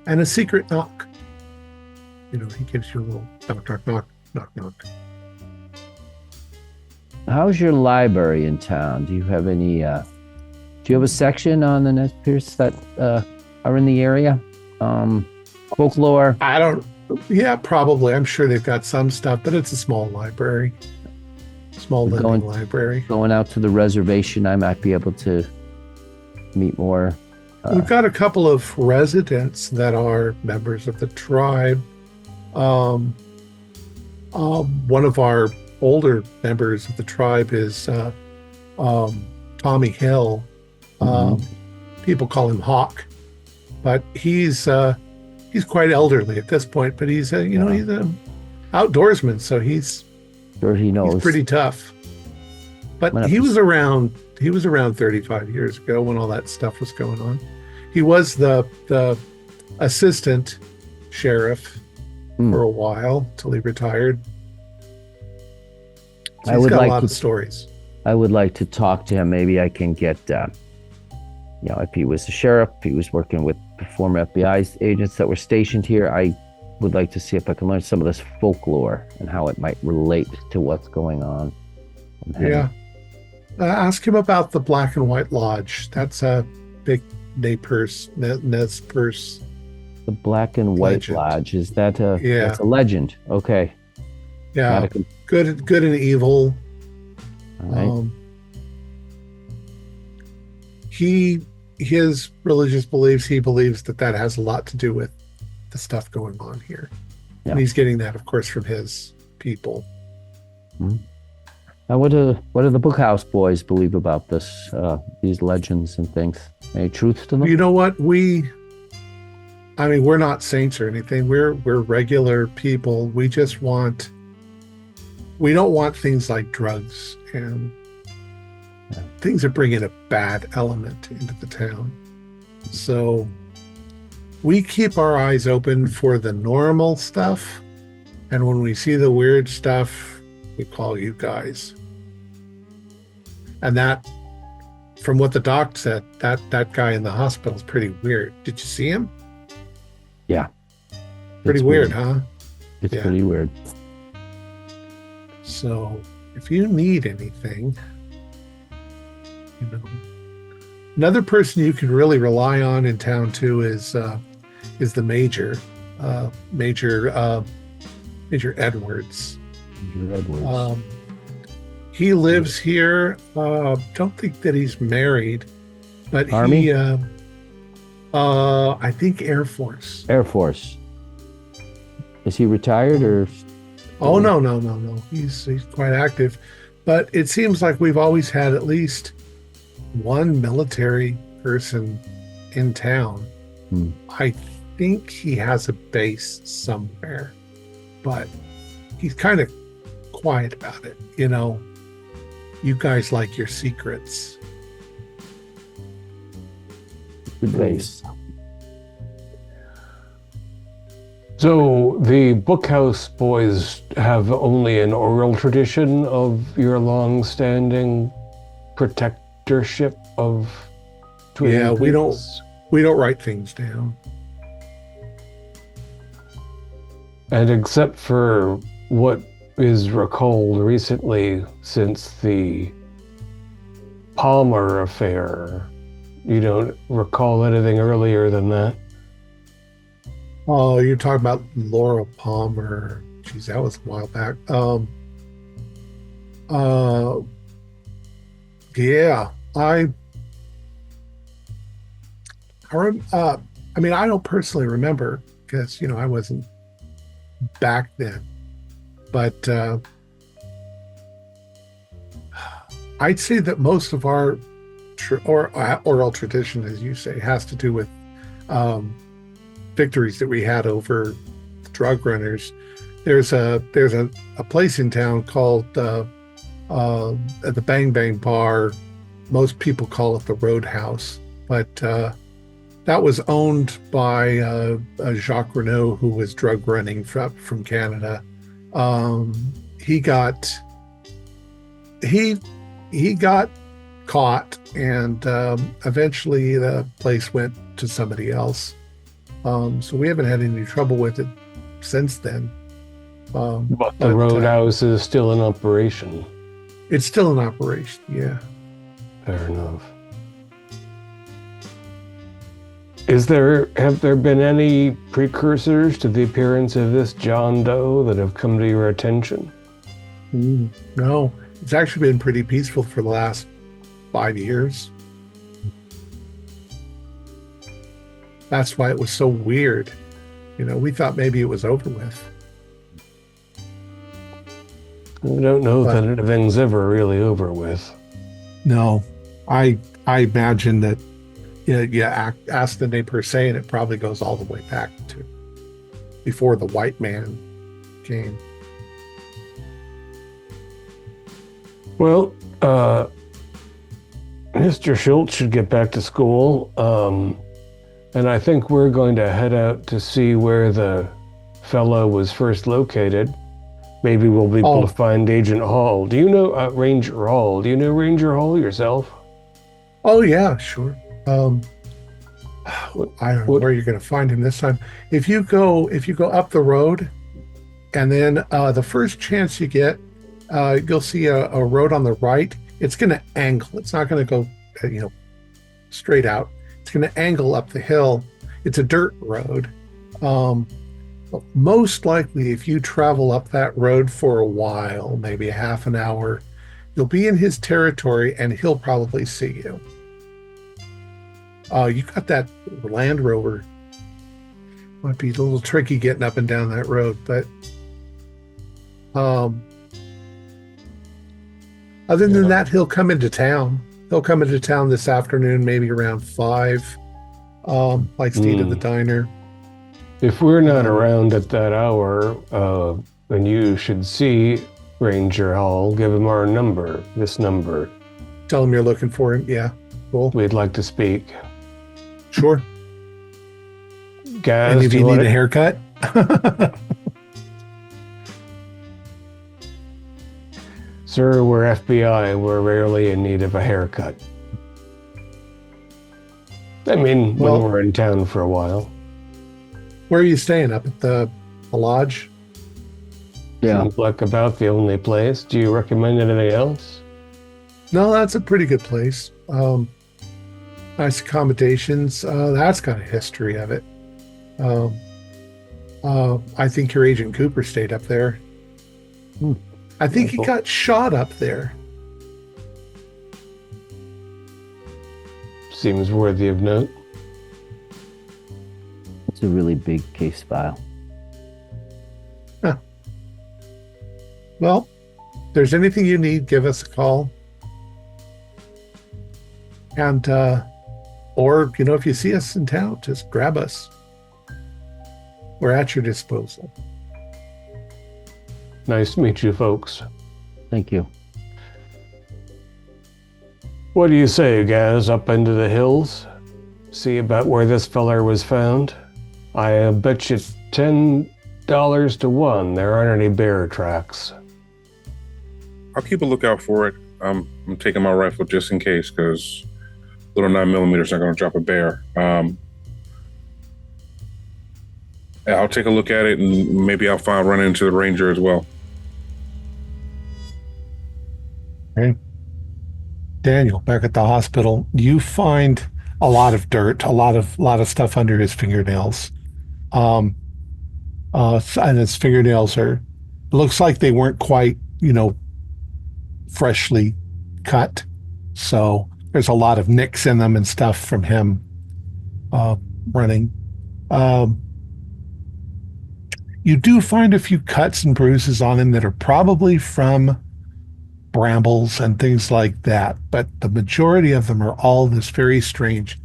and a secret knock. He gives you a little knock, knock, knock, knock, knock. How's your library in town? Do you have any? Do you have a section on the newspapers that are in the area? Folklore. I don't. Yeah, probably. I'm sure they've got some stuff, but it's a small library. Small living library. Going out to the reservation, I might be able to meet more. We've got a couple of residents that are members of the tribe. One of our older members of the tribe is Tommy Hill. People call him Hawk, but he's quite elderly at this point. But he's he's an outdoorsman, so he's sure he knows. He's pretty tough. But he was around 35 years ago when all that stuff was going on. He was the assistant sheriff for a while till he retired. So he's got a lot of stories. I would like to talk to him. Maybe I can get, if he was the sheriff, he was working with former FBI agents that were stationed here. I would like to see if I can learn some of this folklore and how it might relate to what's going on. Yeah. Ask him about the Black and White Lodge. That's a big Nez Perce. The Black and White legend. Lodge, is that that's a legend? Okay. Yeah. Good and evil. All right. His religious beliefs, he believes that has a lot to do with the stuff going on here. Yeah. And he's getting that, of course, from his people. Mm-hmm. Now, what do the Bookhouse boys believe about this? These legends and things. Any truth to them? You know what? we're not saints or anything. We're regular people. We don't want things like drugs and things that bring in a bad element into the town. So we keep our eyes open for the normal stuff, and when we see the weird stuff, we call you guys. And that, from what the doc said, that guy in the hospital is pretty weird. Did you see him? Yeah. Pretty weird, huh? It's pretty weird. So if you need anything, another person you can really rely on in town too is the Major, Major Edwards. Major Edwards. He lives here. Don't think that he's married, but Army? I think Air Force. Air Force. Is he retired or? Oh no. He's quite active, but it seems like we've always had at least one military person in town. I think he has a base somewhere, but he's kind of quiet about it. You guys like your secrets. Good base. So the Bookhouse boys have only an oral tradition of your long-standing protectorship of Twin Yeah, we Peaks? don't write things down. And except for what is recalled recently since the Palmer affair, you don't recall anything earlier than that? Oh, you're talking about Laurel Palmer. Geez, that was a while back. Yeah, I mean, I don't personally remember because, I wasn't back then, but I'd say that most of our oral tradition, as you say, has to do with victories that we had over drug runners. There's a place in town called the Bang Bang Bar. Most people call it the Roadhouse, but that was owned by Jacques Renault, who was drug running from Canada. He got caught, and eventually the place went to somebody else. So we haven't had any trouble with it since then. But the Roadhouse is still in operation. It's still in operation, yeah. Fair enough. Have there been any precursors to the appearance of this John Doe that have come to your attention? No, it's actually been pretty peaceful for the last 5 years. That's why it was so weird. We thought maybe it was over with. I don't know that anything's ever really over with. No, I imagine that ask the neighbor say, and it probably goes all the way back to before the white man came. Well, Mr. Schultz should get back to school, and I think we're going to head out to see where the fellow was first located. Maybe we'll be able to find Agent Hall. Do you know Ranger Hall? Do you know Ranger Hall yourself? Oh yeah, sure. I don't know where you're going to find him this time. If you go up the road, and then the first chance you get, you'll see a road on the right. It's going to angle. It's not going to go, straight out. It's going to angle up the hill. It's a dirt road. Most likely, if you travel up that road for a while, maybe a half an hour, you'll be in his territory, and he'll probably see you. You got that Land Rover. Might be a little tricky getting up and down that road, but other than that, he'll come into town. He'll come into town this afternoon, maybe around 5, like Steve at the diner. If we're not around at that hour, then you should see Ranger Hall. Give him our number, this number. Tell him you're looking for him. Yeah, cool. We'd like to speak. Sure. Gaz, and if you need a haircut? Sir, we're FBI. We're rarely in need of a haircut. I mean, when we're in town for a while. Where are you staying? Up at the lodge? Yeah. Seems like about the only place. Do you recommend anything else? No, that's a pretty good place. Nice accommodations. That's got a history of it. I think your Agent Cooper stayed up there. I think he got shot up there. Seems worthy of note. It's a really big case file. Huh. Well, if there's anything you need, give us a call. And, or, if you see us in town, just grab us. We're at your disposal. Nice to meet you, folks. Thank you. What do you say, Gaz? Up into the hills? See about where this feller was found? I bet you $10 to 1 there aren't any bear tracks. I'll keep a lookout for it. I'm taking my rifle just in case, because little 9mm not going to drop a bear. I'll take a look at it, and maybe I'll run into the ranger as well. Okay. Daniel, back at the hospital, you find a lot of dirt, a lot of stuff under his fingernails. And his fingernails looks like they weren't quite, freshly cut. So there's a lot of nicks in them and stuff from him running. You do find a few cuts and bruises on him that are probably from brambles and things like that, but the majority of them are all this very strange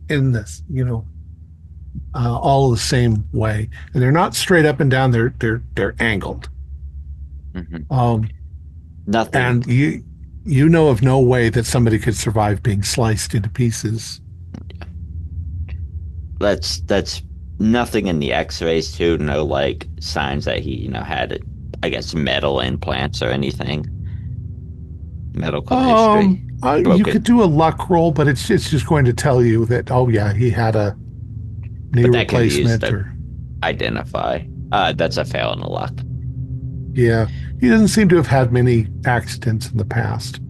in this, all the same way, and they're not straight up and down. They're angled. Mm-hmm. Nothing. And you know of no way that somebody could survive being sliced into pieces. That's nothing in the X-rays too. No signs that he had, I guess, metal implants or anything. Medical history. You could do a luck roll, but it's just going to tell you that he had a knee replacement or identify. That's a fail in the luck. Yeah, he doesn't seem to have had many accidents in the past.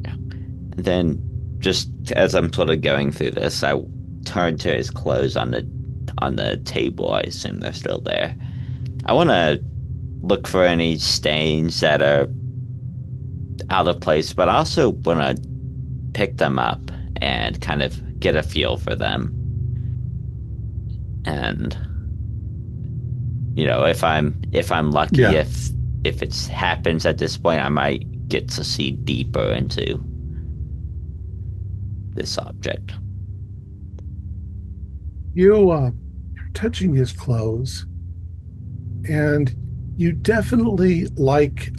Yeah. And then, just as I'm sort of going through this, I turn to his clothes on the table. I assume they're still there. I want to look for any stains that are out of place, but I also want to pick them up and kind of get a feel for them. And if I'm lucky, if it happens at this point, I might get to see deeper into this object. You're touching his clothes, and you definitely, like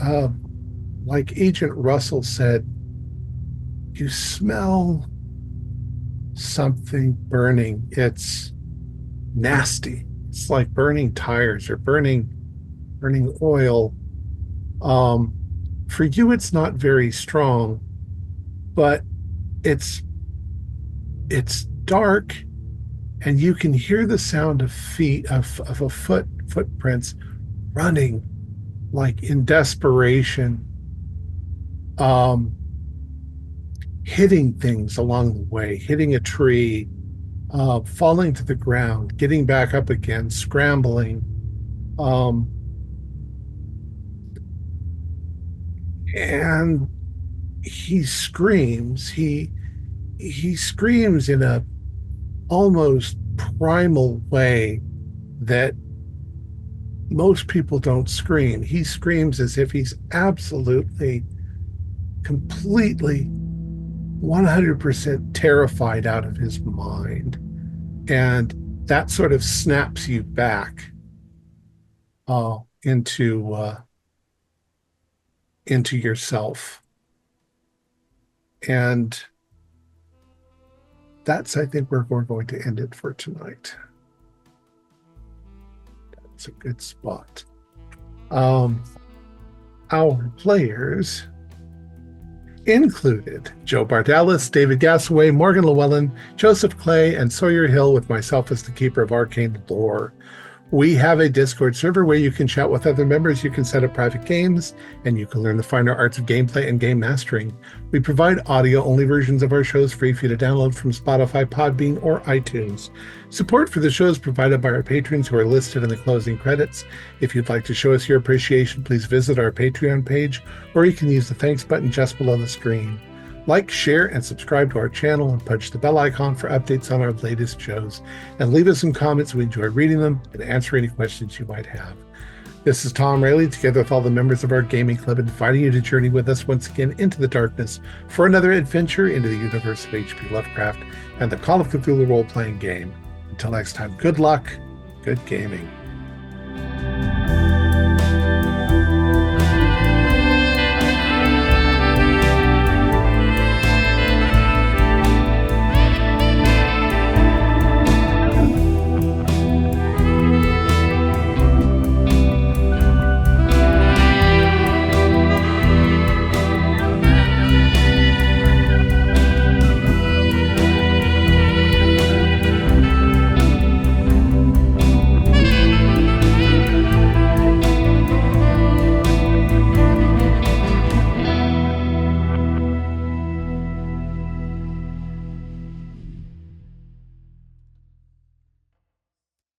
Agent Russell said, you smell something burning. It's nasty. It's like burning tires or burning oil. For you, it's not very strong, but it's dark, and you can hear the sound of footprints running, like in desperation, hitting things along the way, hitting a tree, falling to the ground, getting back up again, scrambling. And he screams. He screams in a almost primal way that most people don't scream. He screams as if he's absolutely, completely, 100% terrified out of his mind. And that sort of snaps you back into yourself. And that's, I think, where we're going to end it for tonight. That's a good spot. Our players included Joe Bardalis, David Gassaway, Morgan Llewellyn, Joseph Clay, and Sawyer Hill, with myself as the keeper of arcane lore. We have a Discord server where you can chat with other members, you can set up private games, and you can learn the finer arts of gameplay and game mastering. We provide audio-only versions of our shows free for you to download from Spotify, Podbean, or iTunes. Support for the show is provided by our patrons who are listed in the closing credits. If you'd like to show us your appreciation, please visit our Patreon page, or you can use the thanks button just below the screen. Like, share, and subscribe to our channel, and punch the bell icon for updates on our latest shows. And leave us some comments. We enjoy reading them and answer any questions you might have. This is Thom Raley, together with all the members of our gaming club, inviting you to journey with us once again into the darkness for another adventure into the universe of H.P. Lovecraft and the Call of Cthulhu role-playing game. Until next time, good luck, good gaming.